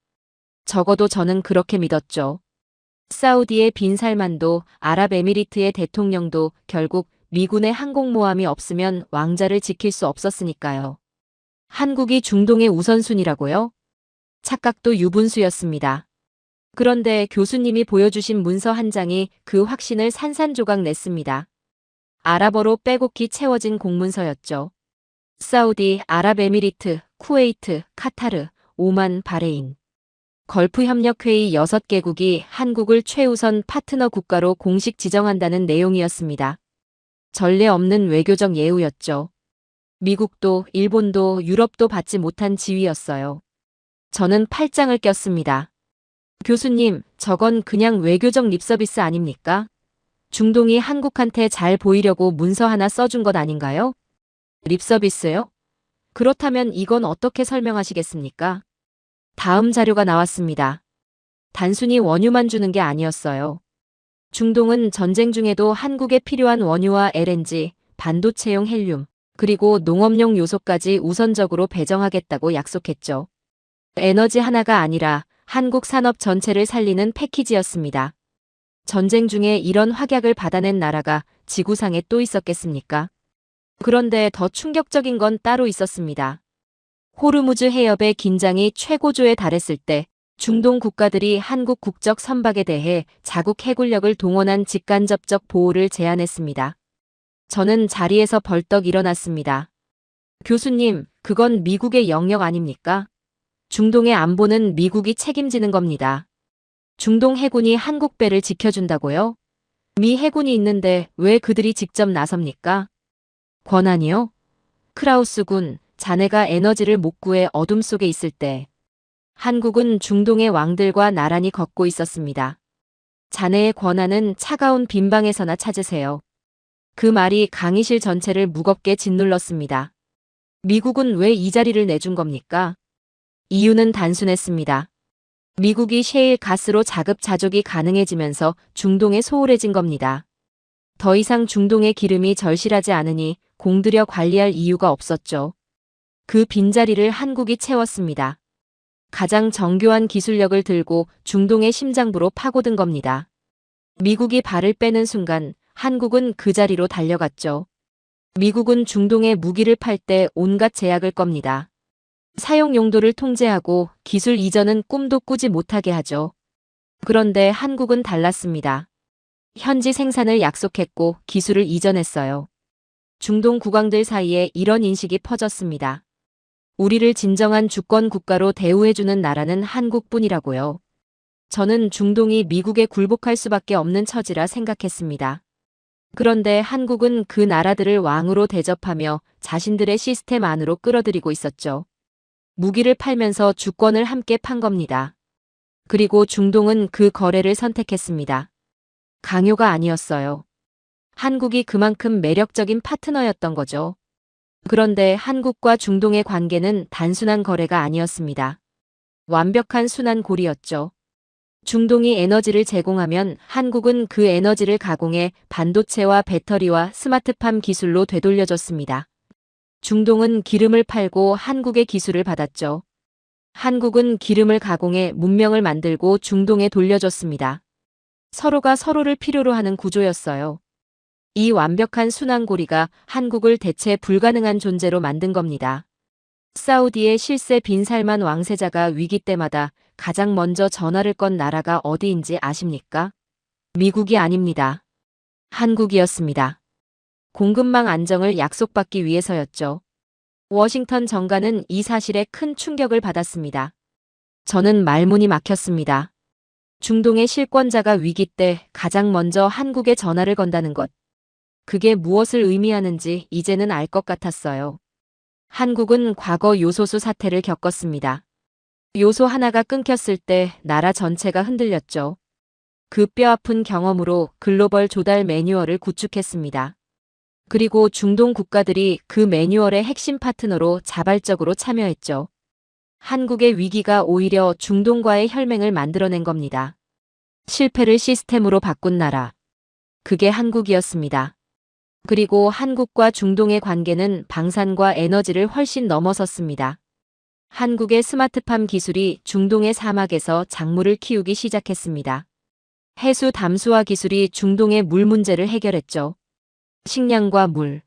적어도 저는 그렇게 믿었죠. 사우디의 빈 살만도 아랍에미리트의 대통령도 결국 미군의 항공모함이 없으면 왕자를 지킬 수 없었으니까요. 한국이 중동의 우선순위라고요? 착각도 유분수였습니다. 그런데 교수님이 보여주신 문서 한 장이 그 확신을 산산조각 냈습니다. 아랍어로 빼곡히 채워진 공문서였죠. 사우디, 아랍에미리트, 쿠웨이트, 카타르, 오만, 바레인. 걸프협력회의 6개국이 한국을 최우선 파트너 국가로 공식 지정한다는 내용이었습니다. 전례 없는 외교적 예우였죠. 미국도 일본도 유럽도 받지 못한 지위였어요. 저는 팔짱을 꼈습니다. 교수님, 저건 그냥 외교적 립서비스 아닙니까? 중동이 한국한테 잘 보이려고 문서 하나 써준 것 아닌가요? 립서비스요? 그렇다면 이건 어떻게 설명하시겠습니까? 다음 자료가 나왔습니다. 단순히 원유만 주는 게 아니었어요. 중동은 전쟁 중에도 한국에 필요한 원유와 LNG, 반도체용 헬륨, 그리고 농업용 요소까지 우선적으로 배정하겠다고 약속했죠. 에너지 하나가 아니라 한국 산업 전체를 살리는 패키지였습니다. 전쟁 중에 이런 확약을 받아낸 나라가 지구상에 또 있었겠습니까? 그런데 더 충격적인 건 따로 있었습니다. 호르무즈 해협의 긴장이 최고조에 달했을 때 중동 국가들이 한국 국적 선박에 대해 자국 해군력을 동원한 직간접적 보호를 제안했습니다. 저는 자리에서 벌떡 일어났습니다. 교수님, 그건 미국의 영역 아닙니까? 중동의 안보는 미국이 책임지는 겁니다. 중동 해군이 한국 배를 지켜준다고요? 미 해군이 있는데 왜 그들이 직접 나섭니까? 권한이요? 크라우스 군, 자네가 에너지를 못 구해 어둠 속에 있을 때 한국은 중동의 왕들과 나란히 걷고 있었습니다. 자네의 권한은 차가운 빈방에서나 찾으세요. 그 말이 강의실 전체를 무겁게 짓눌렀습니다. 미국은 왜 이 자리를 내준 겁니까? 이유는 단순했습니다. 미국이 셰일 가스로 자급자족이 가능해지면서 중동에 소홀해진 겁니다. 더 이상 중동의 기름이 절실하지 않으니 공들여 관리할 이유가 없었죠. 그 빈자리를 한국이 채웠습니다. 가장 정교한 기술력을 들고 중동의 심장부로 파고든 겁니다. 미국이 발을 빼는 순간 한국은 그 자리로 달려갔죠. 미국은 중동에 무기를 팔 때 온갖 제약을 겁니다. 사용 용도를 통제하고 기술 이전은 꿈도 꾸지 못하게 하죠. 그런데 한국은 달랐습니다. 현지 생산을 약속했고 기술을 이전했어요. 중동 국왕들 사이에 이런 인식이 퍼졌습니다. 우리를 진정한 주권 국가로 대우해주는 나라는 한국뿐이라고요. 저는 중동이 미국에 굴복할 수밖에 없는 처지라 생각했습니다. 그런데 한국은 그 나라들을 왕으로 대접하며 자신들의 시스템 안으로 끌어들이고 있었죠. 무기를 팔면서 주권을 함께 판 겁니다. 그리고 중동은 그 거래를 선택했습니다. 강요가 아니었어요. 한국이 그만큼 매력적인 파트너였던 거죠. 그런데 한국과 중동의 관계는 단순한 거래가 아니었습니다. 완벽한 순환고리였죠. 중동이 에너지를 제공하면 한국은 그 에너지를 가공해 반도체와 배터리와 스마트팜 기술로 되돌려줬습니다. 중동은 기름을 팔고 한국의 기술을 받았죠. 한국은 기름을 가공해 문명을 만들고 중동에 돌려줬습니다. 서로가 서로를 필요로 하는 구조였어요. 이 완벽한 순환고리가 한국을 대체 불가능한 존재로 만든 겁니다. 사우디의 실세 빈 살만 왕세자가 위기 때마다 가장 먼저 전화를 건 나라가 어디인지 아십니까? 미국이 아닙니다. 한국이었습니다. 공급망 안정을 약속받기 위해서였죠. 워싱턴 정가는 이 사실에 큰 충격을 받았습니다. 저는 말문이 막혔습니다. 중동의 실권자가 위기 때 가장 먼저 한국에 전화를 건다는 것. 그게 무엇을 의미하는지 이제는 알 것 같았어요. 한국은 과거 요소수 사태를 겪었습니다. 요소 하나가 끊겼을 때 나라 전체가 흔들렸죠. 그 뼈아픈 경험으로 글로벌 조달 매뉴얼을 구축했습니다. 그리고 중동 국가들이 그 매뉴얼의 핵심 파트너로 자발적으로 참여했죠. 한국의 위기가 오히려 중동과의 혈맹을 만들어낸 겁니다. 실패를 시스템으로 바꾼 나라. 그게 한국이었습니다. 그리고 한국과 중동의 관계는 방산과 에너지를 훨씬 넘어섰습니다. 한국의 스마트팜 기술이 중동의 사막에서 작물을 키우기 시작했습니다. 해수 담수화 기술이 중동의 물 문제를 해결했죠. 식량과 물.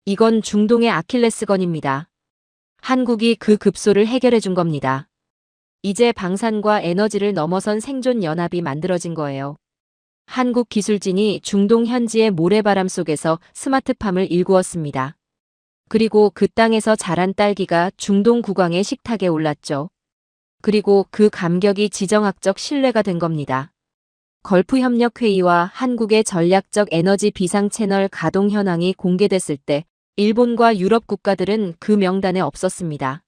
이건 중동의 아킬레스건입니다. 한국이 그 급소를 해결해 준 겁니다. 이제 방산과 에너지를 넘어선 생존 연합이 만들어진 거예요. 한국 기술진이 중동 현지의 모래바람 속에서 스마트팜을 일구었습니다. 그리고 그 땅에서 자란 딸기가 중동 국왕의 식탁에 올랐죠. 그리고 그 감격이 지정학적 신뢰가 된 겁니다. 걸프협력회의와 한국의 전략적 에너지 비상 채널 가동 현황이 공개됐을 때 일본과 유럽 국가들은 그 명단에 없었습니다.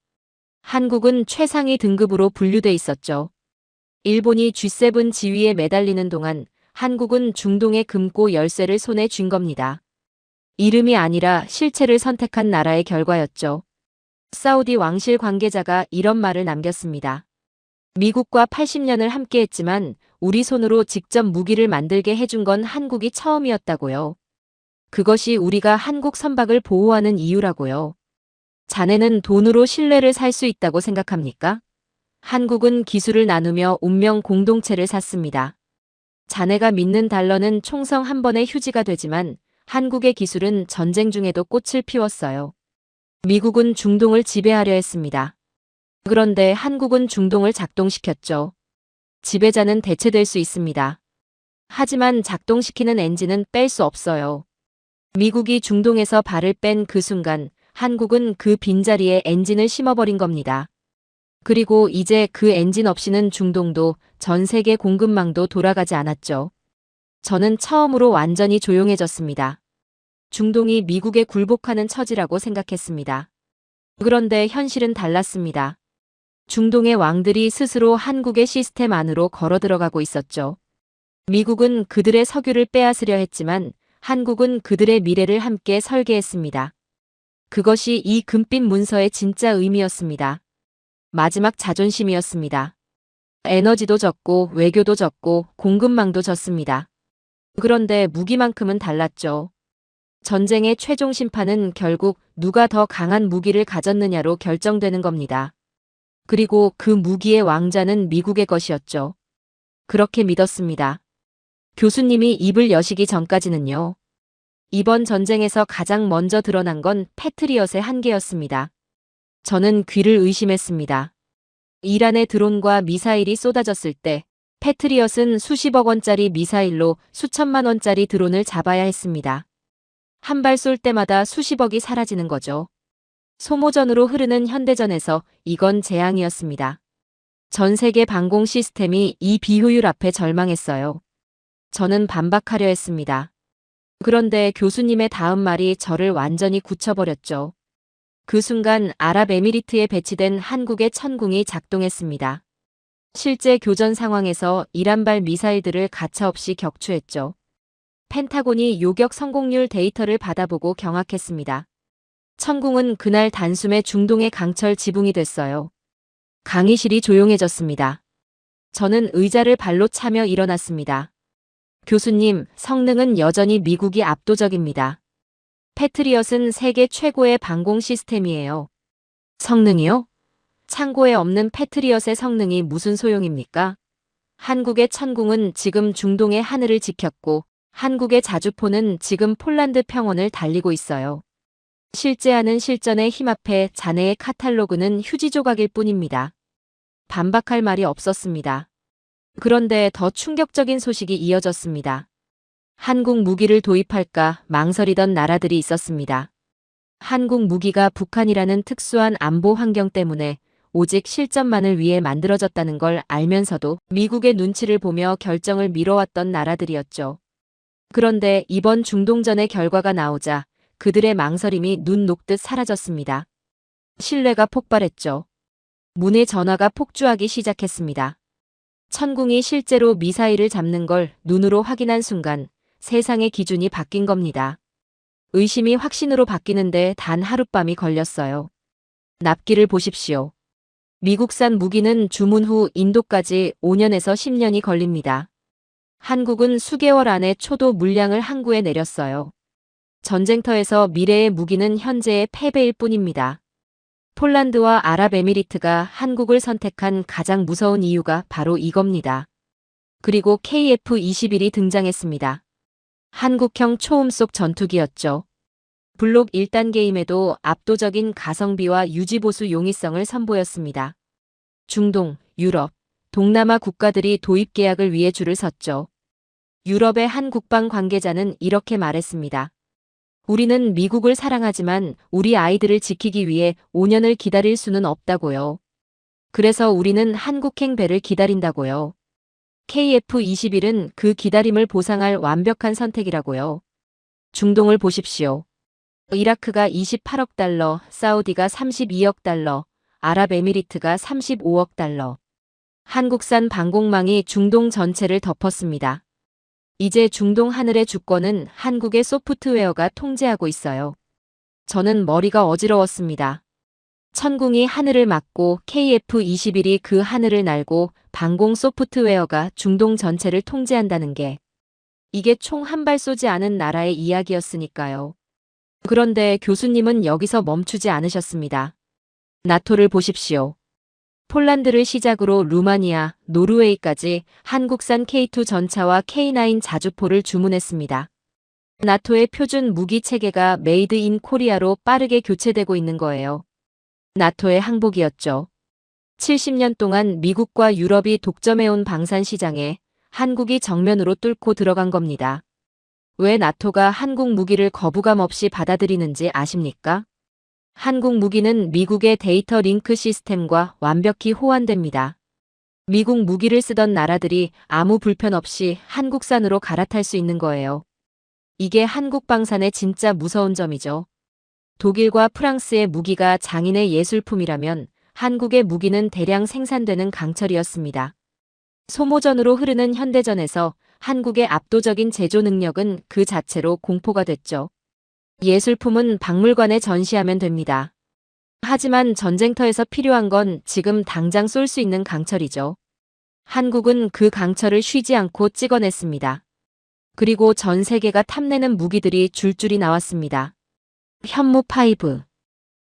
한국은 최상위 등급으로 분류돼 있었죠. 일본이 G7 지위에 매달리는 동안 한국은 중동의 금고 열쇠를 손에 쥔 겁니다. 이름이 아니라 실체를 선택한 나라의 결과였죠. 사우디 왕실 관계자가 이런 말을 남겼습니다. 미국과 80년을 함께했지만 우리 손으로 직접 무기를 만들게 해준 건 한국이 처음이었다고요. 그것이 우리가 한국 선박을 보호하는 이유라고요. 자네는 돈으로 신뢰를 살 수 있다고 생각합니까? 한국은 기술을 나누며 운명 공동체를 샀습니다. 자네가 믿는 달러는 총성 한 번의 휴지가 되지만 한국의 기술은 전쟁 중에도 꽃을 피웠어요. 미국은 중동을 지배하려 했습니다. 그런데 한국은 중동을 작동시켰죠. 지배자는 대체될 수 있습니다. 하지만 작동시키는 엔진은 뺄 수 없어요. 미국이 중동에서 발을 뺀 그 순간 한국은 그 빈자리에 엔진을 심어버린 겁니다. 그리고 이제 그 엔진 없이는 중동도 전 세계 공급망도 돌아가지 않았죠. 저는 처음으로 완전히 조용해졌습니다. 중동이 미국에 굴복하는 처지라고 생각했습니다. 그런데 현실은 달랐습니다. 중동의 왕들이 스스로 한국의 시스템 안으로 걸어 들어가고 있었죠. 미국은 그들의 석유를 빼앗으려 했지만 한국은 그들의 미래를 함께 설계했습니다. 그것이 이 금빛 문서의 진짜 의미였습니다. 마지막 자존심이었습니다. 에너지도 졌고 외교도 졌고 공급망도 졌습니다. 그런데 무기만큼은 달랐죠. 전쟁의 최종 심판은 결국 누가 더 강한 무기를 가졌느냐로 결정되는 겁니다. 그리고 그 무기의 왕자는 미국의 것이었죠. 그렇게 믿었습니다. 교수님이 입을 여시기 전까지는요. 이번 전쟁에서 가장 먼저 드러난 건 패트리엇의 한계였습니다. 저는 귀를 의심했습니다. 이란의 드론과 미사일이 쏟아졌을 때 패트리엇은 수십억 원짜리 미사일로 수천만 원짜리 드론을 잡아야 했습니다. 한 발 쏠 때마다 수십억이 사라지는 거죠. 소모전으로 흐르는 현대전에서 이건 재앙이었습니다. 전 세계 방공 시스템이 이 비효율 앞에 절망했어요. 저는 반박하려 했습니다. 그런데 교수님의 다음 말이 저를 완전히 굳혀버렸죠. 그 순간 아랍에미리트에 배치된 한국의 천궁이 작동했습니다. 실제 교전 상황에서 이란발 미사일들을 가차없이 격추했죠. 펜타곤이 요격 성공률 데이터를 받아보고 경악했습니다. 천궁은 그날 단숨에 중동의 강철 지붕이 됐어요. 강의실이 조용해졌습니다. 저는 의자를 발로 차며 일어났습니다. 교수님, 성능은 여전히 미국이 압도적입니다. 패트리엇은 세계 최고의 방공 시스템이에요. 성능이요? 창고에 없는 패트리엇의 성능이 무슨 소용입니까? 한국의 천궁은 지금 중동의 하늘을 지켰고 한국의 자주포는 지금 폴란드 평원을 달리고 있어요. 실제하는 실전의 힘 앞에 자네의 카탈로그는 휴지 조각일 뿐입니다. 반박할 말이 없었습니다. 그런데 더 충격적인 소식이 이어졌습니다. 한국 무기를 도입할까 망설이던 나라들이 있었습니다. 한국 무기가 북한이라는 특수한 안보 환경 때문에 오직 실전만을 위해 만들어졌다는 걸 알면서도 미국의 눈치를 보며 결정을 미뤄왔던 나라들이었죠. 그런데 이번 중동전의 결과가 나오자 그들의 망설임이 눈 녹듯 사라졌습니다. 신뢰가 폭발했죠. 문의 전화가 폭주하기 시작했습니다. 천궁이 실제로 미사일을 잡는 걸 눈으로 확인한 순간 세상의 기준이 바뀐 겁니다. 의심이 확신으로 바뀌는데 단 하룻밤이 걸렸어요. 납기를 보십시오. 미국산 무기는 주문 후 인도까지 5년에서 10년이 걸립니다. 한국은 수개월 안에 초도 물량을 항구에 내렸어요. 전쟁터에서 미래의 무기는 현재의 패배일 뿐입니다. 폴란드와 아랍에미리트가 한국을 선택한 가장 무서운 이유가 바로 이겁니다. 그리고 KF-21이 등장했습니다. 한국형 초음속 전투기였죠. 블록 1단계임에도 압도적인 가성비와 유지보수 용이성을 선보였습니다. 중동, 유럽, 동남아 국가들이 도입 계약을 위해 줄을 섰죠. 유럽의 한 국방 관계자는 이렇게 말했습니다. 우리는 미국을 사랑하지만 우리 아이들을 지키기 위해 5년을 기다릴 수는 없다고요. 그래서 우리는 한국행 배를 기다린다고요. KF-21은 그 기다림을 보상할 완벽한 선택이라고요. 중동을 보십시오. 이라크가 28억 달러, 사우디가 32억 달러, 아랍에미리트가 35억 달러. 한국산 방공망이 중동 전체를 덮었습니다. 이제 중동 하늘의 주권은 한국의 소프트웨어가 통제하고 있어요. 저는 머리가 어지러웠습니다. 천궁이 하늘을 막고 KF-21이 그 하늘을 날고 방공 소프트웨어가 중동 전체를 통제한다는 게 이게 총 한 발 쏘지 않은 나라의 이야기였으니까요. 그런데 교수님은 여기서 멈추지 않으셨습니다. 나토를 보십시오. 폴란드를 시작으로 루마니아, 노르웨이까지 한국산 K2 전차와 K9 자주포를 주문했습니다. 나토의 표준 무기 체계가 메이드 인 코리아로 빠르게 교체되고 있는 거예요. 나토의 항복이었죠. 70년 동안 미국과 유럽이 독점해온 방산 시장에 한국이 정면으로 뚫고 들어간 겁니다. 왜 나토가 한국 무기를 거부감 없이 받아들이는지 아십니까? 한국 무기는 미국의 데이터 링크 시스템과 완벽히 호환됩니다. 미국 무기를 쓰던 나라들이 아무 불편 없이 한국산으로 갈아탈 수 있는 거예요. 이게 한국 방산의 진짜 무서운 점이죠. 독일과 프랑스의 무기가 장인의 예술품이라면 한국의 무기는 대량 생산되는 강철이었습니다. 소모전으로 흐르는 현대전에서 한국의 압도적인 제조 능력은 그 자체로 공포가 됐죠. 예술품은 박물관에 전시하면 됩니다. 하지만 전쟁터에서 필요한 건 지금 당장 쏠 수 있는 강철이죠. 한국은 그 강철을 쉬지 않고 찍어냈습니다. 그리고 전 세계가 탐내는 무기들이 줄줄이 나왔습니다. 현무5.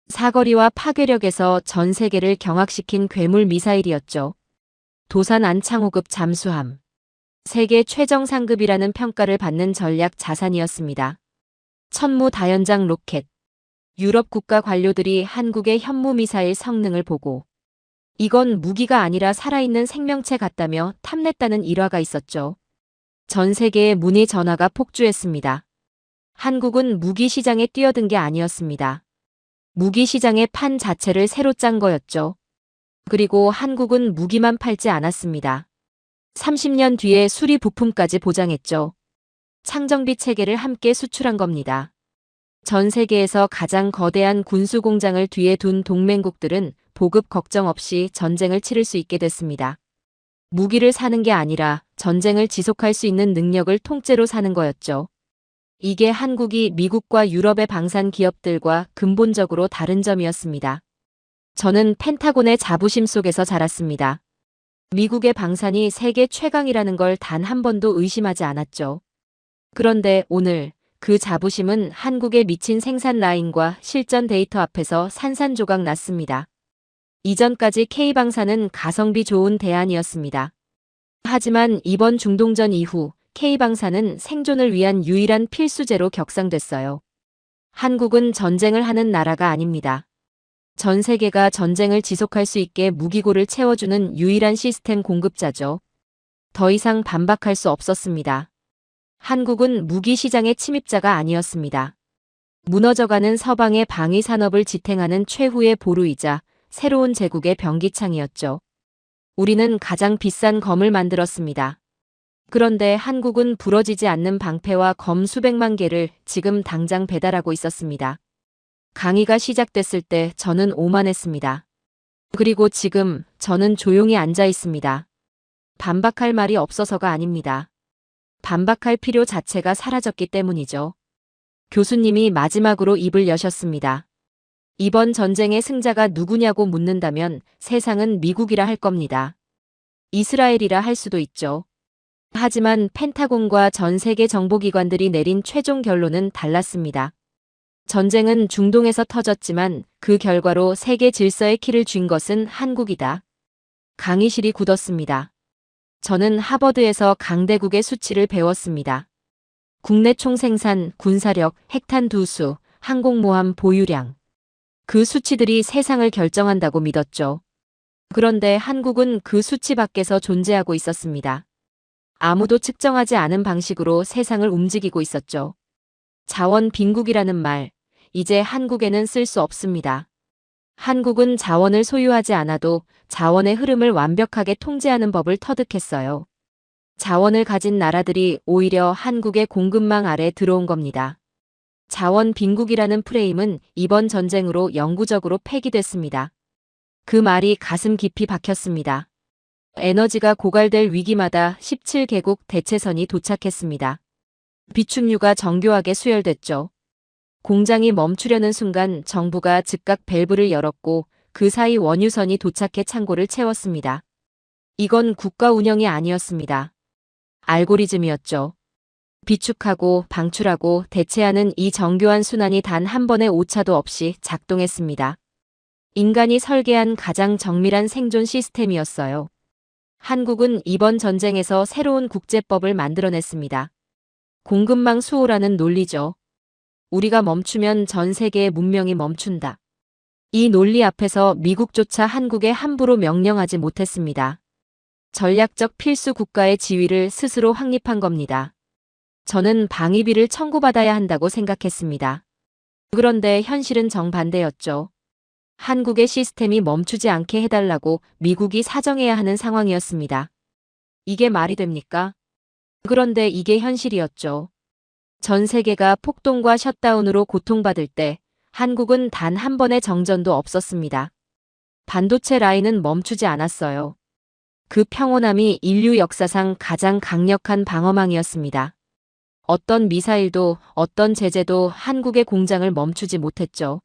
사거리와 파괴력에서 전 세계를 경악시킨 괴물 미사일이었죠. 도산 안창호급 잠수함. 세계 최정 상급이라는 평가를 받는 전략 자산이었습니다. 천무 다연장 로켓. 유럽 국가 관료들이 한국의 현무 미사일 성능을 보고 이건 무기가 아니라 살아있는 생명체 같다며 탐냈다는 일화가 있었죠. 전 세계에 문의 전화가 폭주했습니다. 한국은 무기 시장에 뛰어든 게 아니었습니다. 무기 시장의 판 자체를 새로 짠 거였죠. 그리고 한국은 무기만 팔지 않았습니다. 30년 뒤에 수리 부품까지 보장했죠. 창정비 체계를 함께 수출한 겁니다. 전 세계에서 가장 거대한 군수 공장을 뒤에 둔 동맹국들은 보급 걱정 없이 전쟁을 치를 수 있게 됐습니다. 무기를 사는 게 아니라 전쟁을 지속할 수 있는 능력을 통째로 사는 거였죠. 이게 한국이 미국과 유럽의 방산 기업들과 근본적으로 다른 점이었습니다. 저는 펜타곤의 자부심 속에서 자랐습니다. 미국의 방산이 세계 최강이라는 걸 단 한 번도 의심하지 않았죠. 그런데 오늘 그 자부심은 한국의 미친 생산 라인과 실전 데이터 앞에서 산산조각 났습니다. 이전까지 K방산은 가성비 좋은 대안이었습니다. 하지만 이번 중동전 이후 K방산은 생존을 위한 유일한 필수제로 격상됐어요. 한국은 전쟁을 하는 나라가 아닙니다. 전 세계가 전쟁을 지속할 수 있게 무기고를 채워주는 유일한 시스템 공급자죠. 더 이상 반박할 수 없었습니다. 한국은 무기 시장의 침입자가 아니었습니다. 무너져가는 서방의 방위 산업을 지탱하는 최후의 보루이자 새로운 제국의 병기창이었죠. 우리는 가장 비싼 검을 만들었습니다. 그런데 한국은 부러지지 않는 방패와 검 수백만 개를 지금 당장 배달하고 있었습니다. 강의가 시작됐을 때 저는 오만했습니다. 그리고 지금 저는 조용히 앉아 있습니다. 반박할 말이 없어서가 아닙니다. 반박할 필요 자체가 사라졌기 때문이죠. 교수님이 마지막으로 입을 여셨습니다. 이번 전쟁의 승자가 누구냐고 묻는다면 세상은 미국이라 할 겁니다. 이스라엘이라 할 수도 있죠. 하지만 펜타곤과 전 세계 정보기관들이 내린 최종 결론은 달랐습니다. 전쟁은 중동에서 터졌지만 그 결과로 세계 질서의 키를 쥔 것은 한국이다. 강의실이 굳었습니다. 저는 하버드에서 강대국의 수치를 배웠습니다. 국내 총생산, 군사력, 핵탄 두수, 항공모함 보유량. 그 수치들이 세상을 결정한다고 믿었죠. 그런데 한국은 그 수치 밖에서 존재하고 있었습니다. 아무도 측정하지 않은 방식으로 세상을 움직이고 있었죠. 자원 빈국이라는 말, 이제 한국에는 쓸 수 없습니다. 한국은 자원을 소유하지 않아도 자원의 흐름을 완벽하게 통제하는 법을 터득했어요. 자원을 가진 나라들이 오히려 한국의 공급망 아래 들어온 겁니다. 자원 빈국이라는 프레임은 이번 전쟁으로 영구적으로 폐기됐습니다. 그 말이 가슴 깊이 박혔습니다. 에너지가 고갈될 위기마다 17개국 대체선이 도착했습니다. 비축유가 정교하게 수혈됐죠. 공장이 멈추려는 순간 정부가 즉각 밸브를 열었고 그 사이 원유선이 도착해 창고를 채웠습니다. 이건 국가 운영이 아니었습니다. 알고리즘이었죠. 비축하고 방출하고 대체하는 이 정교한 순환이 단 한 번의 오차도 없이 작동했습니다. 인간이 설계한 가장 정밀한 생존 시스템이었어요. 한국은 이번 전쟁에서 새로운 국제법을 만들어냈습니다. 공급망 수호라는 논리죠. 우리가 멈추면 전 세계의 문명이 멈춘다. 이 논리 앞에서 미국조차 한국에 함부로 명령하지 못했습니다. 전략적 필수 국가의 지위를 스스로 확립한 겁니다. 저는 방위비를 청구받아야 한다고 생각했습니다. 그런데 현실은 정반대였죠. 한국의 시스템이 멈추지 않게 해달라고 미국이 사정해야 하는 상황이었습니다. 이게 말이 됩니까? 그런데 이게 현실이었죠. 전 세계가 폭동과 셧다운으로 고통받을 때 한국은 단 한 번의 정전도 없었습니다. 반도체 라인은 멈추지 않았어요. 그 평온함이 인류 역사상 가장 강력한 방어망이었습니다. 어떤 미사일도 어떤 제재도 한국의 공장을 멈추지 못했죠.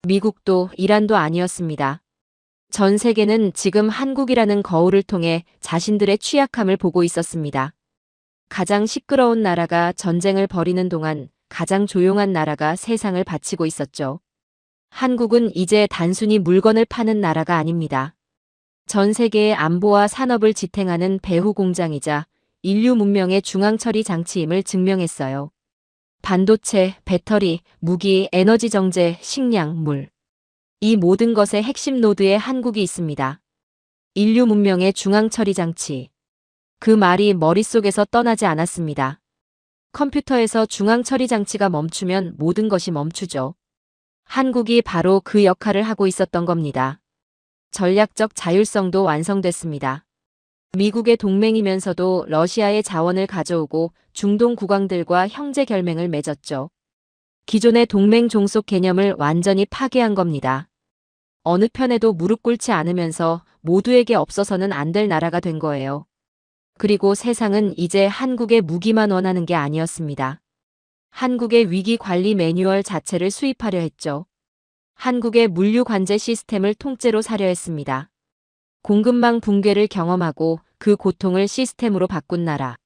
미국도 이란도 아니었습니다. 전 세계는 지금 한국이라는 거울을 통해 자신들의 취약함을 보고 있었습니다. 가장 시끄러운 나라가 전쟁을 벌이는 동안 가장 조용한 나라가 세상을 바치고 있었죠. 한국은 이제 단순히 물건을 파는 나라가 아닙니다. 전 세계의 안보와 산업을 지탱하는 배후 공장이자 인류 문명의 중앙 처리 장치임을 증명했어요. 반도체, 배터리, 무기, 에너지 정제, 식량, 물. 이 모든 것의 핵심 노드에 한국이 있습니다. 인류 문명의 중앙 처리 장치. 그 말이 머릿속에서 떠나지 않았습니다. 컴퓨터에서 중앙 처리 장치가 멈추면 모든 것이 멈추죠. 한국이 바로 그 역할을 하고 있었던 겁니다. 전략적 자율성도 완성됐습니다. 미국의 동맹이면서도 러시아의 자원을 가져오고 중동 국왕들과 형제 결맹을 맺었죠. 기존의 동맹 종속 개념을 완전히 파괴한 겁니다. 어느 편에도 무릎 꿇지 않으면서 모두에게 없어서는 안 될 나라가 된 거예요. 그리고 세상은 이제 한국의 무기만 원하는 게 아니었습니다. 한국의 위기 관리 매뉴얼 자체를 수입하려 했죠. 한국의 물류 관제 시스템을 통째로 사려 했습니다. 공급망 붕괴를 경험하고 그 고통을 시스템으로 바꾼 나라.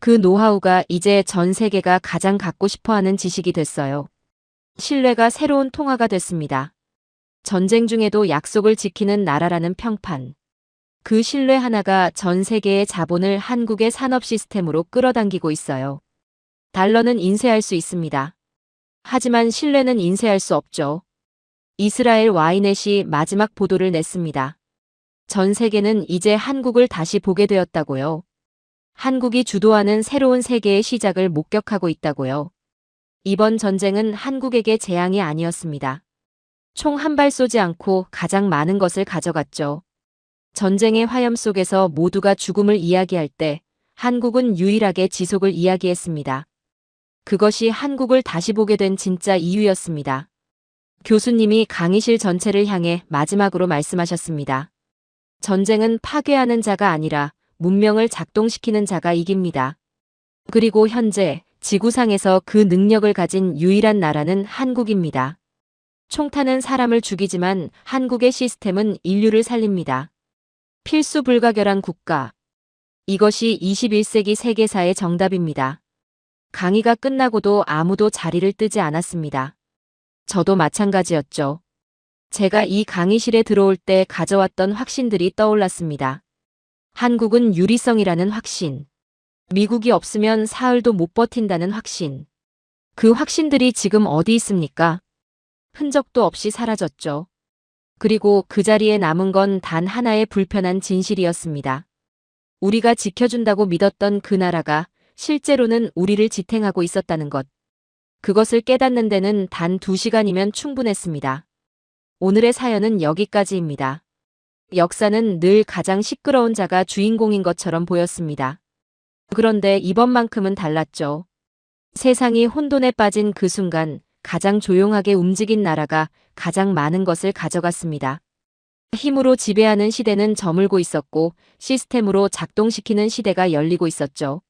그 노하우가 이제 전 세계가 가장 갖고 싶어하는 지식이 됐어요. 신뢰가 새로운 통화가 됐습니다. 전쟁 중에도 약속을 지키는 나라라는 평판. 그 신뢰 하나가 전 세계의 자본을 한국의 산업 시스템으로 끌어당기고 있어요. 달러는 인쇄할 수 있습니다. 하지만 신뢰는 인쇄할 수 없죠. 이스라엘 와이넷이 마지막 보도를 냈습니다. 전 세계는 이제 한국을 다시 보게 되었다고요. 한국이 주도하는 새로운 세계의 시작을 목격하고 있다고요. 이번 전쟁은 한국에게 재앙이 아니었습니다. 총 한 발 쏘지 않고 가장 많은 것을 가져갔죠. 전쟁의 화염 속에서 모두가 죽음을 이야기할 때 한국은 유일하게 지속을 이야기했습니다. 그것이 한국을 다시 보게 된 진짜 이유였습니다. 교수님이 강의실 전체를 향해 마지막으로 말씀하셨습니다. 전쟁은 파괴하는 자가 아니라 문명을 작동시키는 자가 이깁니다. 그리고 현재 지구상에서 그 능력을 가진 유일한 나라는 한국입니다. 총탄은 사람을 죽이지만 한국의 시스템은 인류를 살립니다. 필수 불가결한 국가. 이것이 21세기 세계사의 정답입니다. 강의가 끝나고도 아무도 자리를 뜨지 않았습니다. 저도 마찬가지였죠. 제가 이 강의실에 들어올 때 가져왔던 확신들이 떠올랐습니다. 한국은 유리성이라는 확신. 미국이 없으면 사흘도 못 버틴다는 확신. 그 확신들이 지금 어디 있습니까? 흔적도 없이 사라졌죠. 그리고 그 자리에 남은 건 단 하나의 불편한 진실이었습니다. 우리가 지켜준다고 믿었던 그 나라가 실제로는 우리를 지탱하고 있었다는 것. 그것을 깨닫는 데는 단 2시간이면 충분했습니다. 오늘의 사연은 여기까지입니다. 역사는 늘 가장 시끄러운 자가 주인공인 것처럼 보였습니다. 그런데 이번만큼은 달랐죠. 세상이 혼돈에 빠진 그 순간 가장 조용하게 움직인 나라가 가장 많은 것을 가져갔습니다. 힘으로 지배하는 시대는 저물고 있었고 시스템으로 작동시키는 시대가 열리고 있었죠.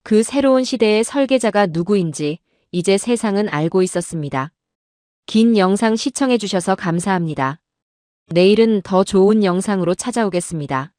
그 새로운 시대의 설계자가 누구인지 이제 세상은 알고 있었습니다. 긴 영상 시청해주셔서 감사합니다. 내일은 더 좋은 영상으로 찾아오겠습니다.